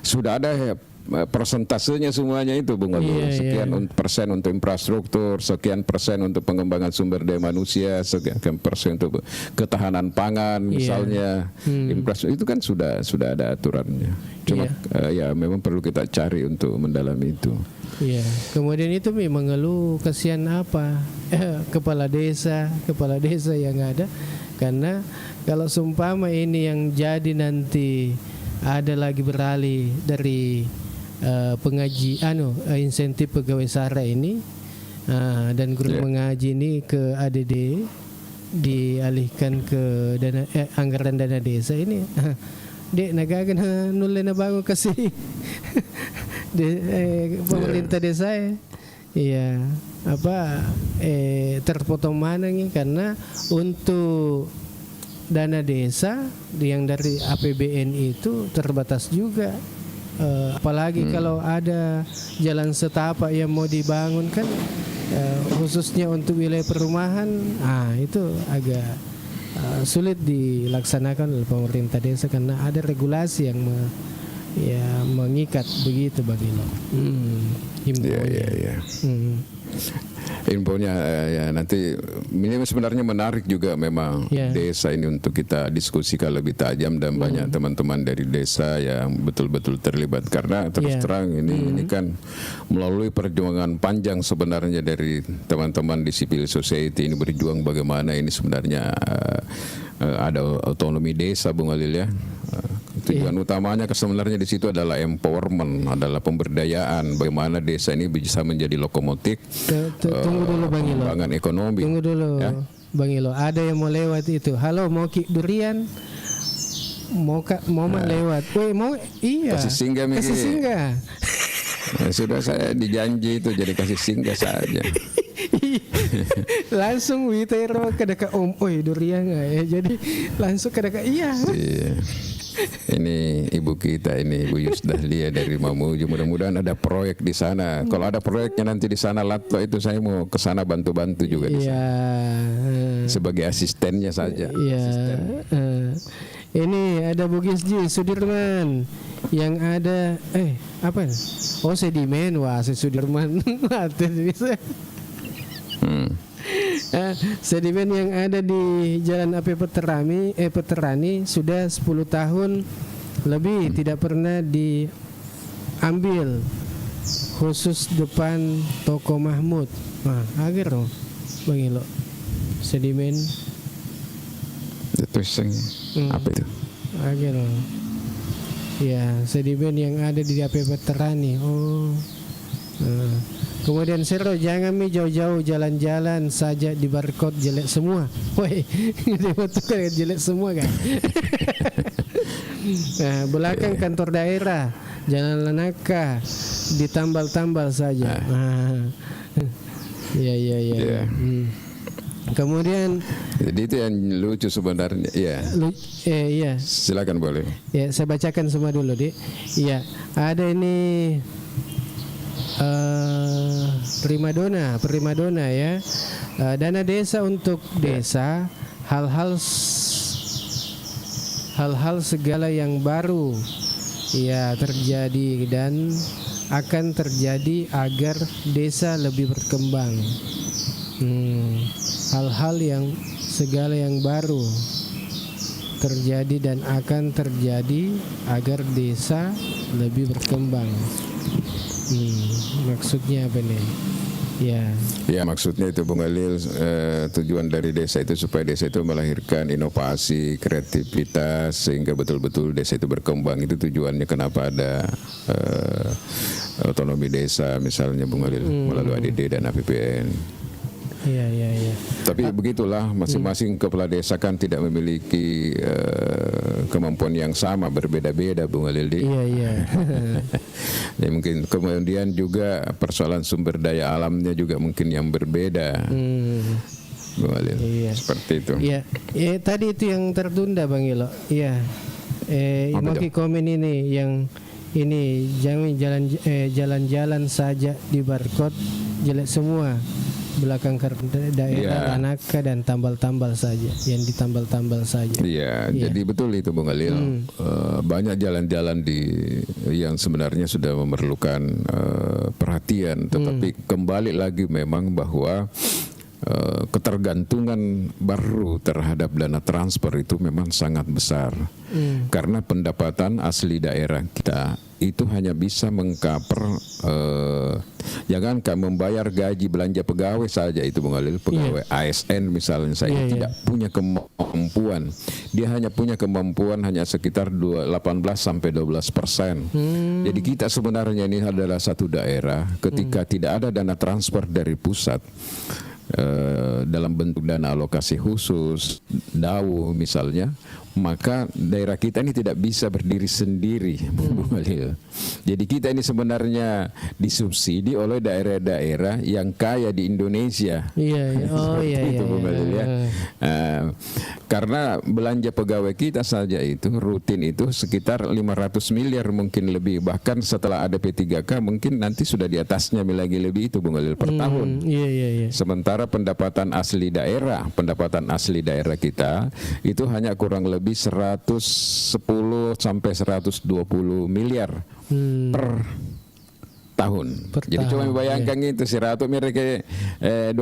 sudah ada persentasenya semuanya itu Bung Alil. Sekian persen untuk infrastruktur, sekian persen untuk pengembangan sumber daya manusia, sekian persen untuk ketahanan pangan misalnya. Infrastruktur itu kan sudah ada aturannya. Cuma ya memang perlu kita cari untuk mendalami itu. Iya. Kemudian itu mengeluh kasihan apa kepala desa yang ada, karena kalau seumpama ini yang jadi nanti ada lagi beralih dari insentif pegawai sara ini dan guru mengaji ini ke ADD, dialihkan ke anggaran dana desa ini. Dek nagagan nulai na bago kasi pemerintah desa terpotong mana nih, karena untuk dana desa yang dari APBN itu terbatas juga. Apalagi kalau ada jalan setapak yang mau dibangun kan khususnya untuk wilayah perumahan, itu agak sulit dilaksanakan oleh pemerintah desa karena ada regulasi yang mengikat begitu Bang Ilo. Iya. Infonya ya nanti ini sebenarnya menarik juga memang desa ini untuk kita diskusikan lebih tajam dan banyak teman-teman dari desa yang betul-betul terlibat karena terus terang ini kan melalui perjuangan panjang sebenarnya dari teman-teman di civil society ini berjuang bagaimana ini sebenarnya ada otonomi desa Bung Alil ya. Tujuan utamanya sebenarnya di situ adalah empowerment, adalah pemberdayaan bagaimana desa ini bisa menjadi lokomotif tunggu dulu Bang Ilo. Pengembangan ekonomi. Tunggu dulu ya? Bang Ilo, ada yang mau lewat itu. Halo, mau Ki Durian? Mau lewat. Mau iya. Kasih singgah Miki. Kasih singgah. Sudah saya dijanji itu jadi kasih singgah saja. Langsung witero kadaka durian ya. Jadi langsung kadaka iya. Ini ibu kita ini Ibu Yusdahlia dari Mamuju, mudah-mudahan ada proyek di sana. Kalau ada proyeknya nanti di sana Latlo itu saya mau ke sana bantu-bantu juga di sana. Sebagai asistennya saja. Ini ada Bugis Ji Sudirman yang ada apa? Sedimen. Wah, Sudirman. Sedimen yang ada di Jalan AP Peterani sudah 10 tahun lebih tidak pernah diambil, khusus depan toko Mahmud. Agar loh Bang Ilo, sedimen itu apa itu? Agar loh. Ya, sedimen yang ada di AP Peterani. Kemudian Sero, jangan jauh-jauh jalan-jalan saja di barcode jelek semua. Woi, betul kan jelek semua kan. Belakang kantor daerah, Jalan Lanaka ditambal-tambal saja. Iya. Kemudian jadi itu yang lucu sebenarnya. Iya. Silakan boleh. Ya, saya bacakan semua dulu, Dik. Iya, ada ini primadona ya, dana desa untuk desa, hal-hal segala yang baru terjadi dan akan terjadi agar desa lebih berkembang. Hal-hal yang segala yang baru terjadi dan akan terjadi agar desa lebih berkembang. Maksudnya apa nih? Ya, maksudnya itu Bung Alil, tujuan dari desa itu supaya desa itu melahirkan inovasi, kreativitas sehingga betul-betul desa itu berkembang. Itu tujuannya kenapa ada otonomi desa misalnya Bung Alil melalui ADD dan APBN. Iya. Tapi begitulah, masing-masing kepala desa kan tidak memiliki kemampuan yang sama, berbeda-beda Bung Alil. Iya. Ya, mungkin kemudian juga persoalan sumber daya alamnya juga mungkin yang berbeda. Bung Alil. Iya. Seperti itu. Iya. Tadi itu yang tertunda Bang Ilo. Iya. Maki komen ini yang ini jangan jalan-jalan saja di barcode jelek semua. Belakang daerah Lanaka dan tambal-tambal saja, yang ditambal-tambal saja. Jadi betul itu Bung Alil. Banyak jalan-jalan yang sebenarnya sudah memerlukan perhatian, tetapi kembali lagi memang bahwa ketergantungan baru terhadap dana transfer itu memang sangat besar. Karena pendapatan asli daerah kita itu hanya bisa mengcover jangankan membayar gaji belanja pegawai saja itu Bung Alil, pegawai ASN misalnya saya tidak punya kemampuan. Dia hanya punya kemampuan hanya sekitar 18-12%. Jadi kita sebenarnya ini adalah satu daerah ketika tidak ada dana transfer dari pusat dalam bentuk dana alokasi khusus, DAU misalnya, maka daerah kita ini tidak bisa berdiri sendiri, Bung Khalil. Jadi kita ini sebenarnya disubsidi oleh daerah-daerah yang kaya di Indonesia. Iya, oh Seperti iya, itu, iya, Bung Khalil, ya. Karena belanja pegawai kita saja itu rutin itu sekitar 500 miliar mungkin lebih, bahkan setelah ada P3K mungkin nanti sudah di atasnya lagi lebih itu, Bung Khalil, per tahun. Iya, iya, iya. Sementara pendapatan asli daerah kita itu hanya kurang lebih 110 sampai 120 miliar per tahun. Jadi cuma bayangkan itu si ratu mereka 20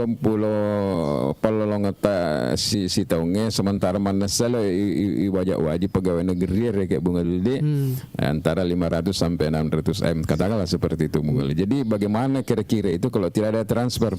pelolongata si taunge, sementara mana salah wajib pegawai negeri kayak Bung Khalil antara 500 sampai 600 M, katakanlah seperti itu, Bung Khalil. Jadi bagaimana kira-kira itu kalau tidak ada transfer?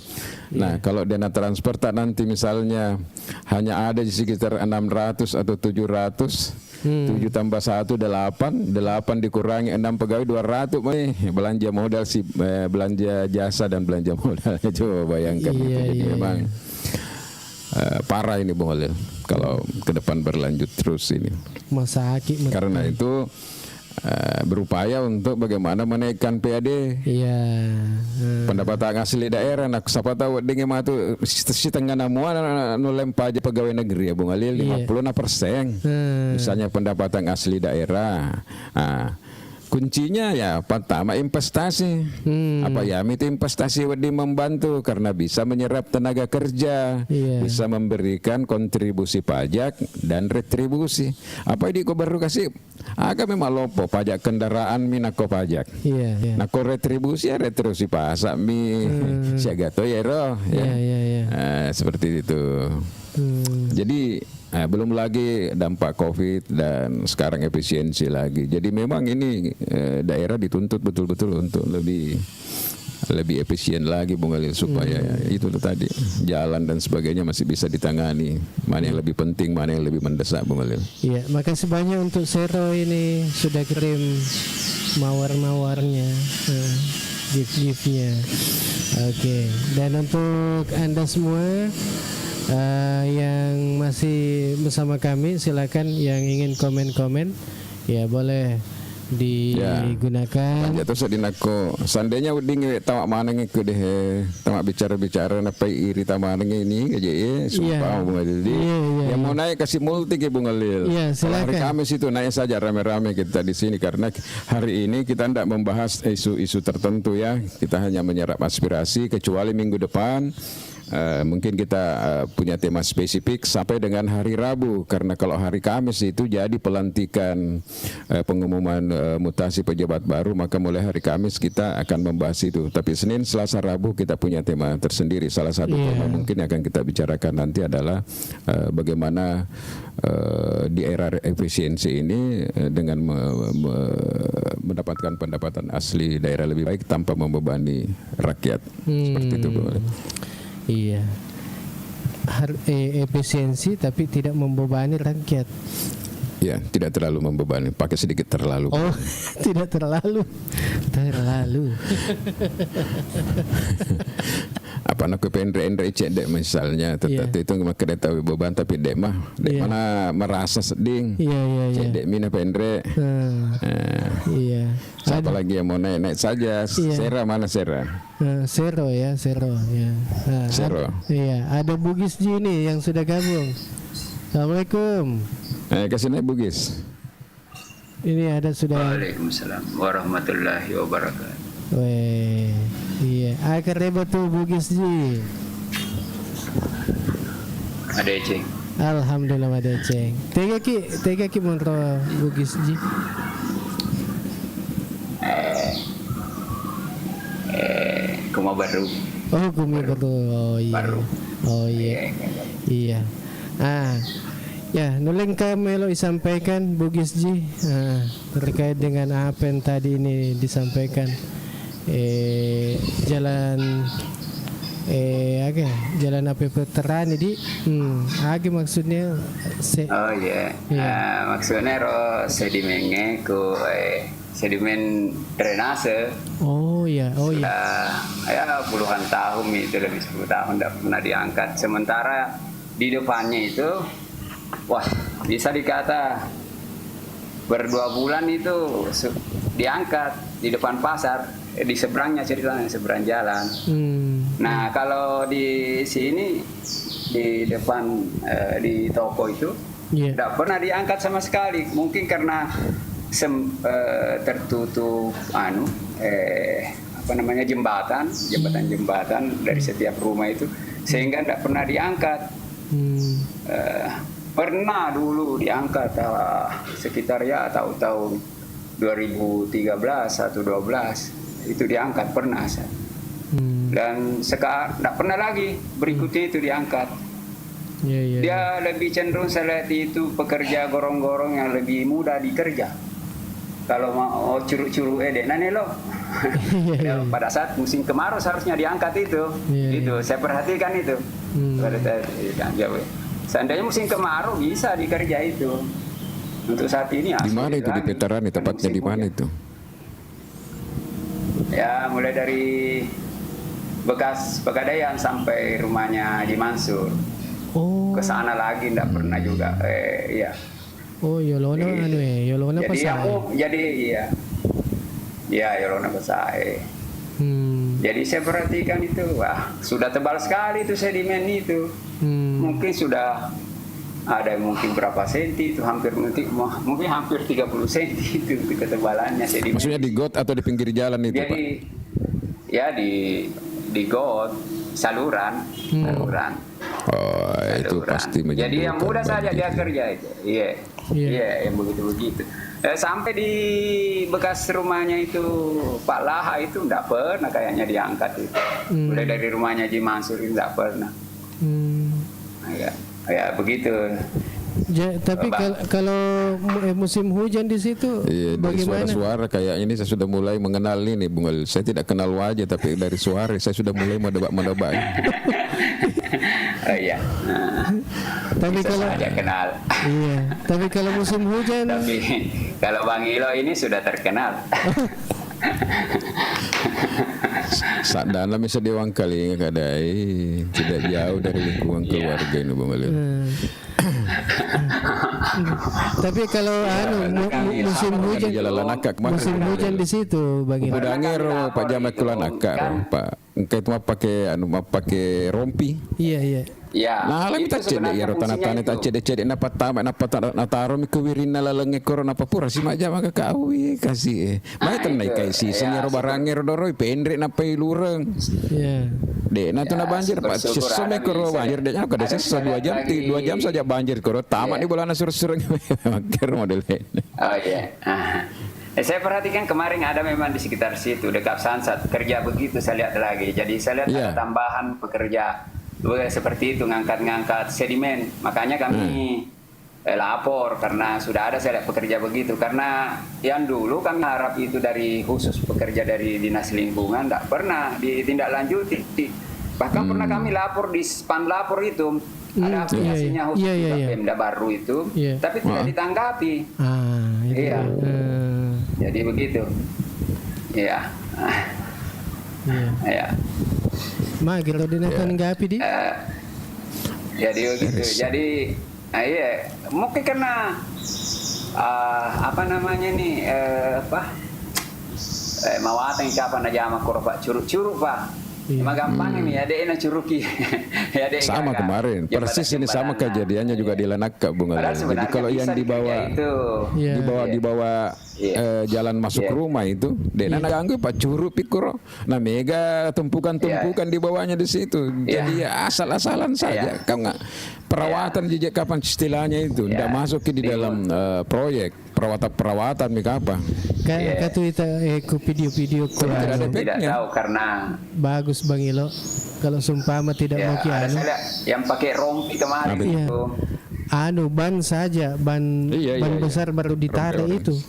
Nah, kalau dana transfer tak nanti misalnya hanya ada di sekitar 600 atau 700, 7 tambah 1 8 dikurangi 6 pegawai 200 belanja modal si belanja jasa dan belanja modal. Coba bayangkan gitu. Jadi memang parah ini, Bung Khalil, kalau ke depan berlanjut terus ini. Karena itu berupaya untuk bagaimana menaikkan PAD. Iya. Pendapatan asli daerah, nak siapa tahu dengan matu setengah namuan nolem pajak pegawai negeri ya, Bung Khalil, 50%. Misalnya pendapatan asli daerah. Kuncinya ya pertama investasi. Apa ya, itu investasi wedi membantu karena bisa menyerap tenaga kerja, bisa memberikan kontribusi pajak dan retribusi. Apa ini kau baru kasih? Agak memang lopo pajak kendaraan minako pajak. Nah, kau retribusi ya retribusi pasak mi siaga to ya roh. Seperti itu. Jadi belum lagi dampak COVID dan sekarang efisiensi lagi. Jadi memang ini daerah dituntut betul-betul untuk lebih efisien lagi, Bung Khalil, supaya itu tadi jalan dan sebagainya masih bisa ditangani. Mana yang lebih penting, mana yang lebih mendesak, Bung Khalil. Iya, makasih banyak untuk Sero ini sudah kirim mawar-mawarnya, gift-giftnya. Oke, dan untuk Anda semua yang masih bersama kami, silakan yang ingin komen-komen ya boleh digunakan. Ya terus dinako. Seandainya uding tamak mana ngikut deh, tamak bicara-bicara napa iri tamak mana ini aja sumpah Bung Khalil. Yang mau naik kasih multi ke Bung Khalil. Hari Kamis itu naik saja rame-rame kita di sini karena hari ini kita tidak membahas isu-isu tertentu ya. Kita hanya menyerap aspirasi, kecuali minggu depan mungkin kita punya tema spesifik sampai dengan hari Rabu, karena kalau hari Kamis itu jadi pelantikan pengumuman mutasi pejabat baru, maka mulai hari Kamis kita akan membahas itu. Tapi Senin, Selasa, Rabu kita punya tema tersendiri. Salah satu tema mungkin yang akan kita bicarakan nanti adalah bagaimana di era efisiensi ini dengan mendapatkan pendapatan asli daerah lebih baik tanpa membebani rakyat. Seperti itu, Bu. Iya, efisiensi tapi tidak membebani rakyat. Ya, tidak terlalu membebani, pakai sedikit terlalu. Oh, tidak terlalu. Apa nak pendek cek dek misalnya, tetapi itu nggak kereta beban tapi dek mana merasa seding. Cek dek mina pendek. Siapa lagi yang mau naik saja. Sera mana Sera? Sero ya. Sero. Ada Bugis Ji nih yang sudah gabung. Assalamualaikum. Kasih naik Bugis. Ini ada sudah. Waalaikumsalam warahmatullahi wabarakatuh. Weh, iya. Akhirnya betul Bugis Ji. Ada Ceng. Alhamdulillah ada Ceng. Tega ki menro Bugis Ji. Kuma baru. Oh, Kuma baru. Oh iya. Baru. Oh iya. Iya. Ya, nuleng Melo disampaikan Bugis Ji terkait dengan apa yang tadi ini disampaikan. Jalan jalan apa veteran ini maksudnya maksudnya sedimennya ku sedimen drainase. Ya puluhan tahun itu, lebih 10 tahun tidak pernah diangkat. Sementara di depannya itu wah bisa dikata berdua bulan itu diangkat di depan pasar, di seberangnya ceritanya, seberang jalan. Nah kalau di sini di depan di toko itu tidak pernah diangkat sama sekali, mungkin karena tertutup jembatan dari setiap rumah itu, sehingga tidak pernah diangkat. Pernah dulu diangkat sekitar ya tahun 2013 atau 12 itu diangkat pernah. Dan sekarang tidak pernah lagi berikutnya itu diangkat. Dia lebih cenderung saya lihat itu pekerja gorong-gorong yang lebih mudah dikerja. Kalau mau curug-curug nane lo. Pada saat musim kemarau seharusnya diangkat itu. Itu saya perhatikan itu. Seandainya musim kemarau bisa dikerja itu. Untuk saat ini di mana itu di Veterani, tepatnya di mana itu? Ya mulai dari bekas Pegadaian sampai rumahnya Haji Mansur. Ke sana lagi enggak pernah juga. Iya. Oh, Yolona Yolona Pasai. Jadi iya. Ya, Yolona Pasai. Jadi saya perhatikan itu, wah, sudah tebal sekali itu sedimen itu. Mungkin sudah ada mungkin berapa senti itu, mungkin hampir 30 senti itu ketebalannya sedimen. Maksudnya di got atau di pinggir jalan itu, jadi, Pak? Ya di got, saluran. Oh, itu pasti menjadi. Jadi yang mudah saja dia kerja itu. Iya, yang begitu. Sampai di bekas rumahnya itu Pak Laha itu enggak pernah kayaknya diangkat itu. Mulai dari rumahnya Haji Mansur itu enggak pernah. Ya begitu. Tapi kalau musim hujan di situ bagaimana? Suara-suara kayak ini saya sudah mulai mengenal ini, Bung Alil. Saya tidak kenal wajah, tapi dari suara saya sudah mulai menebak-menebak. Iya. Tapi kalau kenal. Iya. Tapi kalau musim hujan. Tapi kalau Bang Ilo ini sudah terkenal. Saat dalam bisa diwang kali kadai tidak jauh dari lingkungan keluarga ini, Bung Alil. Tapi kalau musim hujan di situ bagaimana? Udah ngero Pak Jamak Kulanakar, Pak. Engkau itu mau pakai rompi. Iya. Ya. Nah, lagi tak cedek ya tanah-tanah tak cedek napa tamak napa nataro mi kewirina lalenge koron apa pura si maja maka kawi kasih. Mai tan naik kai si senyaro barangero doroi pendrek napa ilureng. Iya. Dek na tu na banjir Pak. Sesome koro banjir deknya kada sesa 2 jam saja banjir koro tamak di bolana sur-sureng maker model ini. Oh iya. Saya perhatikan kemarin ada memang di sekitar situ dekat Sansat kerja begitu saya lihat lagi. Jadi saya lihat ada tambahan pekerja seperti itu ngangkat-ngangkat sedimen. Makanya kami lapor karena sudah ada saya lihat pekerja begitu. Karena yang dulu kami harap itu dari khusus pekerja dari Dinas Lingkungan tidak pernah ditindaklanjuti. Bahkan pernah kami lapor di span lapor itu ada aplikasinya khusus Pemda baru itu, tapi tidak ditanggapi. Iya. Jadi begitu. Iya. Iya. Ma kalau ditanggapi di? Jadi begitu. Jadi mungkin karena apa namanya nih mawatan kapan aja sama Pak curug-curug Pak. Emang gampang ini ada enak curuki. Sama kemarin, persis ini sama kejadiannya juga di Lanaka, Bung Alil. Jadi kalau yang dibawa jalan masuk rumah itu, dena ganggu Pak curug pikuro. Nah mega tumpukan di bawahnya di situ. Jadi asal-asalan saja. Kau nggak perawatan jejak kapan istilahnya itu, tidak masuk di dalam proyek perawatan mika apa? Kayak itu video-video tidak tahu karena bagus Bang Ilo. Kalau sumpama tidak mau kianu yang pakai rompi kemarin itu. Ban saja, ban besar baru ditarik itu.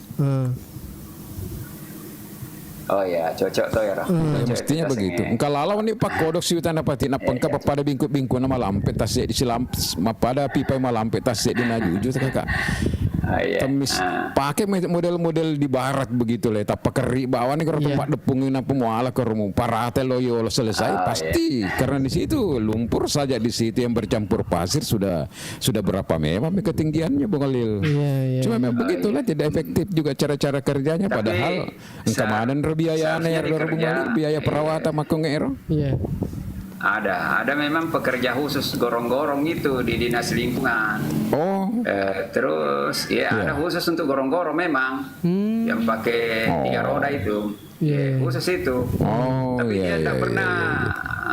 Oh ya, cocok toh ya. Mestinya begitu. Engkau lalau nih Pak kodok si utana pati na pengkap pada bingku-bingku nama lampet tasik di silam pada pipa malampet tasik di najuju kakak. Iya. Temis pakai model-model di barat begitu lah. Tapi keri bawah nih kalau tempat depungin apa muala ke rumah parate loyo selesai pasti karena di situ lumpur saja di situ yang bercampur pasir sudah berapa memang ketinggiannya Bung Khalil. Cuma memang begitulah tidak efektif juga cara-cara kerjanya. Tapi, padahal kemarin biaya biaya perawatan makongero. Iya. Ada memang pekerja khusus gorong-gorong itu di dinas lingkungan. Terus ada khusus untuk gorong-gorong memang yang pakai 3 roda itu. Khusus itu. Tapi dia tidak pernah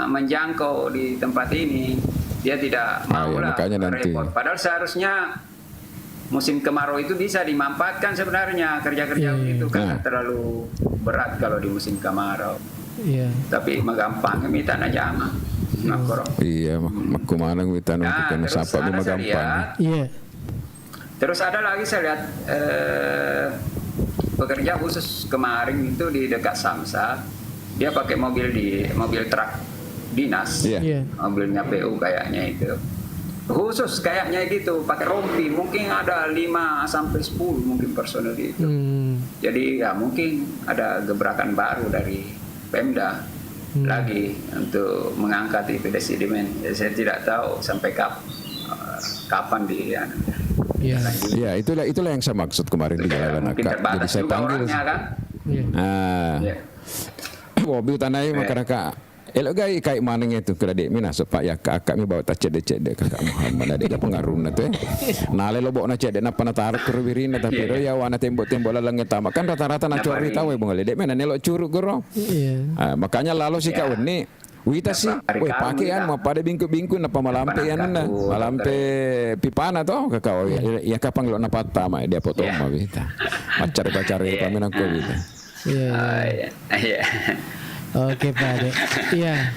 menjangkau di tempat ini. Dia tidak mau lah repot. Padahal seharusnya musim kemarau itu bisa dimanfaatkan sebenarnya kerja-kerja itu karena terlalu berat kalau di musim kemarau. Tapi magampang minta najama. Iya, makumana minta nutukan sapa di magampang. Terus ada lagi saya lihat pekerja khusus kemarin itu di dekat Samsat. Dia pakai mobil truk dinas. Mobilnya PU kayaknya itu. Khusus kayaknya gitu, pakai rompi. Mungkin ada 5 sampai 10 mungkin personel itu. Jadi ya mungkin ada gebrakan baru dari Pemda lagi untuk mengangkat itu sedimen. Saya tidak tahu sampai kapan di Ya, itulah yang saya maksud kemarin di Jalan Naka. Jadi saya panggil kan? Mobil tanai masyarakat. Elok gay kayak maning itu kira dek mina sepak ya kakak mi bawa cedek kakak Muhammad ada pengaruh nate. Nale lo bawa na cedek na panatarak kerwirina tapi ya wana tembok-tembok lalangnya tamak kan rata-rata na curi tahu Bung Khalil dek mina nelok curug goro. Makanya lalu si kawan ni wita sih, pakaian mau pada bingku-bingku napa malampe ya nuna malampe pipana toh kakak ya kapang lo na patama dia potong mah wita. Pacar-pacar pamina ko wita. Oke Pak Ade. Iya.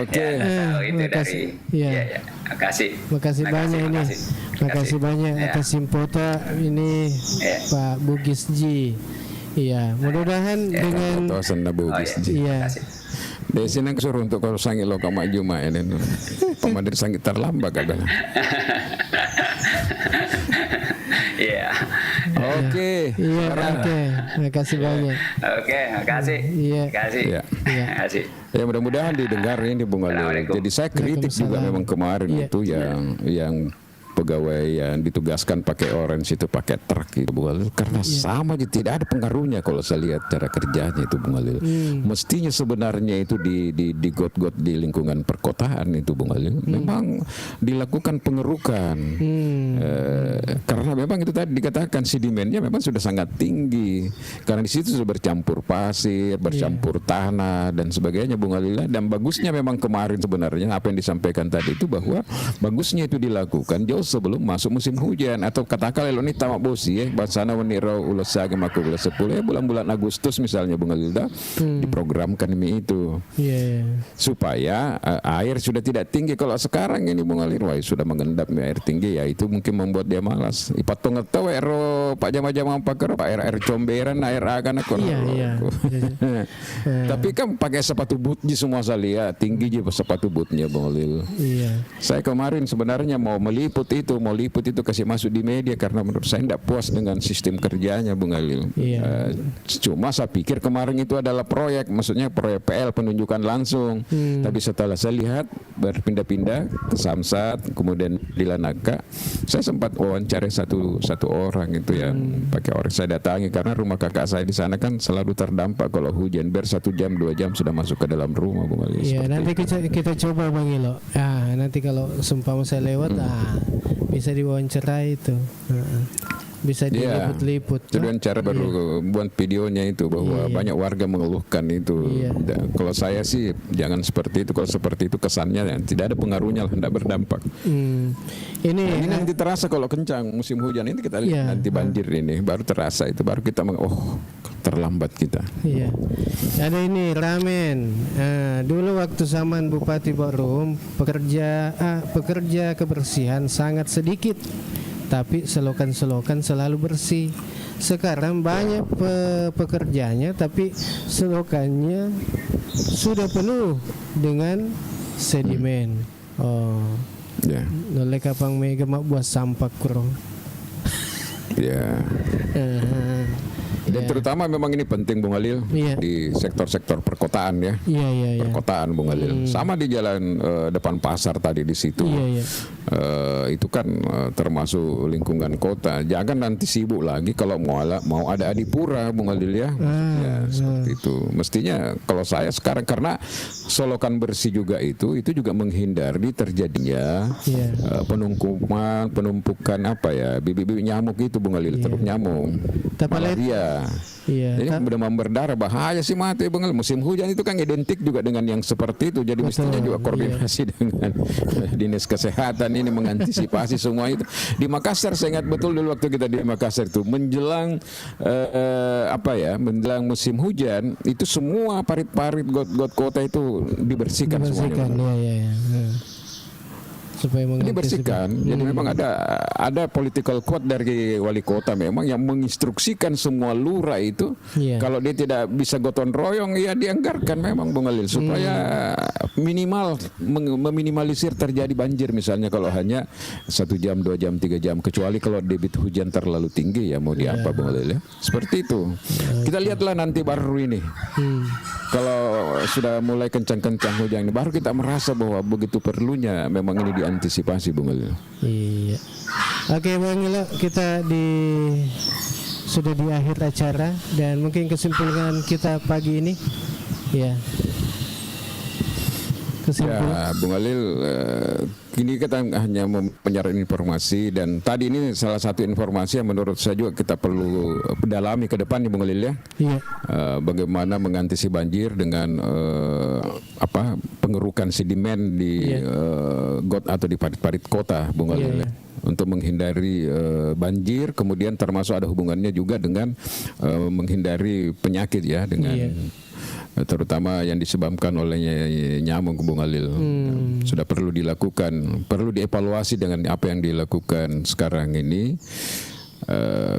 Oke. Makasih. Iya. Makasih banyak ini. Makasih banyak atas simpota ini Pak Bugis Ji. Iya. Mudah-mudahan dengan Bugis Ji. Iya. Dari sini suruh untuk kalau sangit lo kamu Juma ini. Pemadir sangit terlambat kagak. Iya. Oke. Makasih banyak. Oke, makasih. Makasih. Ya mudah-mudahan didengar ini Bung Khalil. Jadi saya kritik juga memang kemarin itu yang pegawai yang ditugaskan pakai orange itu pakai truk itu Bung Khalil karena sama aja tidak ada pengaruhnya kalau saya lihat cara kerjanya itu Bung Khalil. Mestinya sebenarnya itu di got-got di lingkungan perkotaan itu Bung Khalil memang dilakukan pengerukan karena memang itu tadi dikatakan sedimennya memang sudah sangat tinggi karena di situ sudah bercampur pasir, bercampur tanah dan sebagainya Bung Khalil. Dan bagusnya memang kemarin sebenarnya apa yang disampaikan tadi itu bahwa bagusnya itu dilakukan jauh sebelum masuk musim hujan atau katakan lo ini tamak bosi basana wanira ulas sage maku bulan 10 bulan-bulan Agustus misalnya Bung Khalil diprogramkan ini itu supaya air sudah tidak tinggi. Kalau sekarang ini Bung Khalil sudah mengendap air tinggi ya itu mungkin membuat dia malas ipatung tahu ero pak jam-jam pakar pak air comberan air agan aku tapi kan pakai sepatu bootnya semua saya lihat tinggi aja sepatu bootnya Bung Khalil. Saya kemarin sebenarnya mau liput itu kasih masuk di media karena menurut saya tidak puas dengan sistem kerjanya Bung Khalil. Cuma saya pikir kemarin itu adalah proyek, maksudnya proyek PL penunjukan langsung. Tapi setelah saya lihat berpindah-pindah ke Samsat, kemudian di Lanaka, saya sempat wawancara satu orang itu yang pakai orange. Saya datangi karena rumah kakak saya di sana kan selalu terdampak kalau hujan, 1 jam 2 jam sudah masuk ke dalam rumah Bung Khalil. Iya, nanti kita coba Bang Ilo. Nanti kalau seumpama saya lewat bisa diwawancarai itu. Bisa diliput-liput. Jadi cara baru buat videonya itu bahwa banyak warga mengeluhkan itu. Kalau saya sih jangan seperti itu. Kalau seperti itu kesannya tidak ada pengaruhnya lah, tidak berdampak. Ini nanti terasa kalau kencang musim hujan ini kita lihat nanti banjir ini baru terasa itu baru kita terlambat kita. Iya. Ada ini ramen. Dulu waktu zaman Bupati Barum pekerja kebersihan sangat sedikit. Tapi selokan-selokan selalu bersih. Sekarang banyak pekerjanya tapi selokannya sudah penuh dengan sedimen. Oleh kapang mega mak buat sampah kurang. Ya. Dan terutama memang ini penting Bung Halil di sektor-sektor perkotaan ya. Perkotaan Bung Halil. Sama di jalan depan pasar tadi di situ. Itu kan termasuk lingkungan kota. Jangan nanti sibuk lagi kalau mau ada adipura Bung Halil ya. Seperti itu. Mestinya kalau saya sekarang karena solokan bersih juga itu juga menghindari terjadinya penumpukan apa ya bibit-bibit nyamuk itu Bung Halil, terus nyamuk. Malaria. Jadi demam berdarah bahaya sih mati Bung Halil. Musim hujan itu kan identik juga dengan yang seperti itu. Jadi mestinya juga koordinasi dengan dinas kesehatan ini mengantisipasi semua itu. Di Makassar saya ingat betul dulu waktu kita di Makassar itu menjelang menjelang musim hujan itu semua parit-parit got-got kota itu dibersihkan semuanya. Supaya dibersihkan. Jadi memang ada political quote dari wali kota memang yang menginstruksikan semua lurah itu kalau dia tidak bisa gotong royong ya dianggarkan memang Bung Halil supaya minimal meminimalisir terjadi banjir misalnya kalau hanya 1 jam, 2 jam, 3 jam kecuali kalau debit hujan terlalu tinggi ya mau diapa Bung Halil ya. Seperti itu. Kita lihatlah nanti baru ini. Kalau sudah mulai kencang-kencang hujan ini baru kita merasa bahwa begitu perlunya memang ini diantisipasi Bung Halil. Iya. Oke Bang Ilo, kita sudah di akhir acara dan mungkin kesimpulan kita pagi ini Ya, Bung Halil, ini kita hanya menyaring informasi dan tadi ini salah satu informasi yang menurut saya juga kita perlu dalami ke depan nih Bung Halil ya. Bagaimana mengantisipasi banjir dengan pengerukan sedimen di got atau di parit-parit kota Bung Halil ya. Untuk menghindari banjir, kemudian termasuk ada hubungannya juga dengan menghindari penyakit ya dengan terutama yang disebabkan oleh nyamuk Bung Halil. Sudah perlu dilakukan, perlu dievaluasi dengan apa yang dilakukan sekarang ini.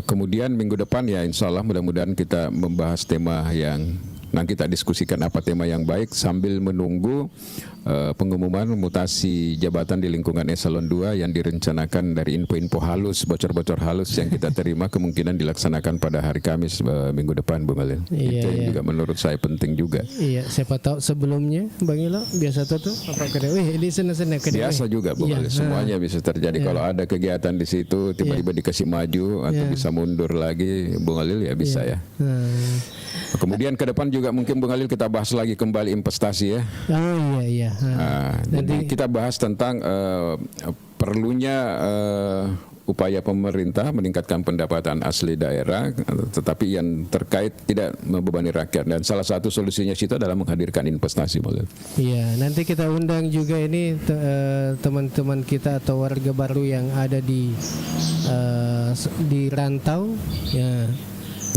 Kemudian minggu depan ya insya Allah mudah-mudahan kita membahas tema yang nanti kita diskusikan apa tema yang baik sambil menunggu pengumuman mutasi jabatan di lingkungan eselon 2 yang direncanakan dari info-info halus, bocor-bocor halus yang kita terima kemungkinan dilaksanakan pada hari Kamis minggu depan Bung Halil. Itu yang juga menurut saya penting juga. Iya, siapa tahu sebelumnya Bang Ilo biasa tuh apa ini sana-sana biasa juga Bung Halil. Semuanya bisa terjadi kalau ada kegiatan di situ tiba-tiba dikasih maju atau bisa mundur lagi Bung Halil ya bisa ya. Kemudian ke depan juga mungkin Bung Halil kita bahas lagi kembali investasi ya. Jadi kita bahas tentang perlunya upaya pemerintah meningkatkan pendapatan asli daerah, tetapi yang terkait tidak membebani rakyat. Dan salah satu solusinya itu adalah menghadirkan investasi. Iya, nanti kita undang juga ini teman-teman kita atau warga baru yang ada di rantau ya.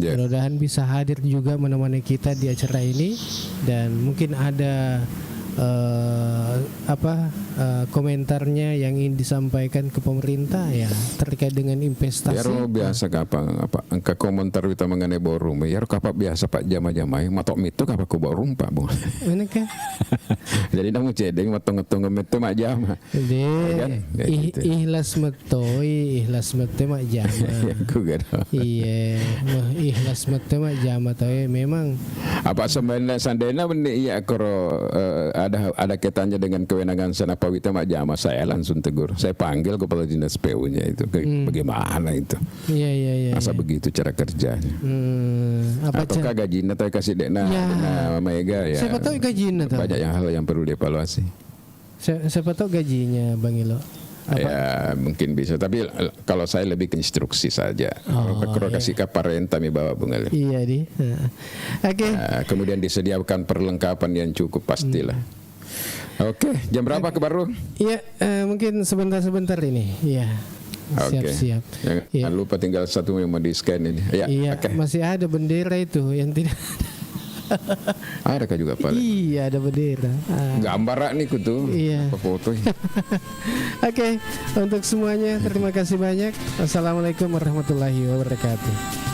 Mudah-mudahan bisa hadir juga menemani kita di acara ini dan mungkin ada komentarnya yang ingin disampaikan ke pemerintah ya terkait dengan investasi. Ya biasa angka komentar kita mengenai borum. Ya kapal biasa Pak jama-jamai matok mitu kapal ku borum Pak Bung. Mana kan? Jadi namu cedeng matong-matong mitu mak jama. Ikhlas metu mak jama. Iya, ikhlas metu mak jama tapi memang apa sebenarnya sandena iya koro ada kaitannya dengan kewenangan Sanapawita Mak Jama, saya langsung tegur. Saya panggil kepala dinas PU-nya itu. Bagaimana itu? Iya. Masa begitu cara kerjanya? Ataukah gajinya atau kasih dekna Mega ya? Siapa tahu gajinya tahu. Banyak hal yang perlu dievaluasi. Siapa tahu gajinya Bang Ilo. Ya mungkin bisa, tapi kalau saya lebih ke instruksi saja. Kalau kasih ke parenta mi bawa Bung Halil. Iya di. Oke. Kemudian disediakan perlengkapan yang cukup pastilah. Oke, jam berapa ke baru? Iya, mungkin sebentar ini. Iya. Siap-siap. Jangan lupa tinggal satu yang mau di scan ini. Iya. Masih ada bendera itu yang tidak. Adakah juga Pak? Iya ada bendera. Gambar nih kutu. Iya. Foto. Oke, untuk semuanya terima kasih banyak. Wassalamualaikum warahmatullahi wabarakatuh.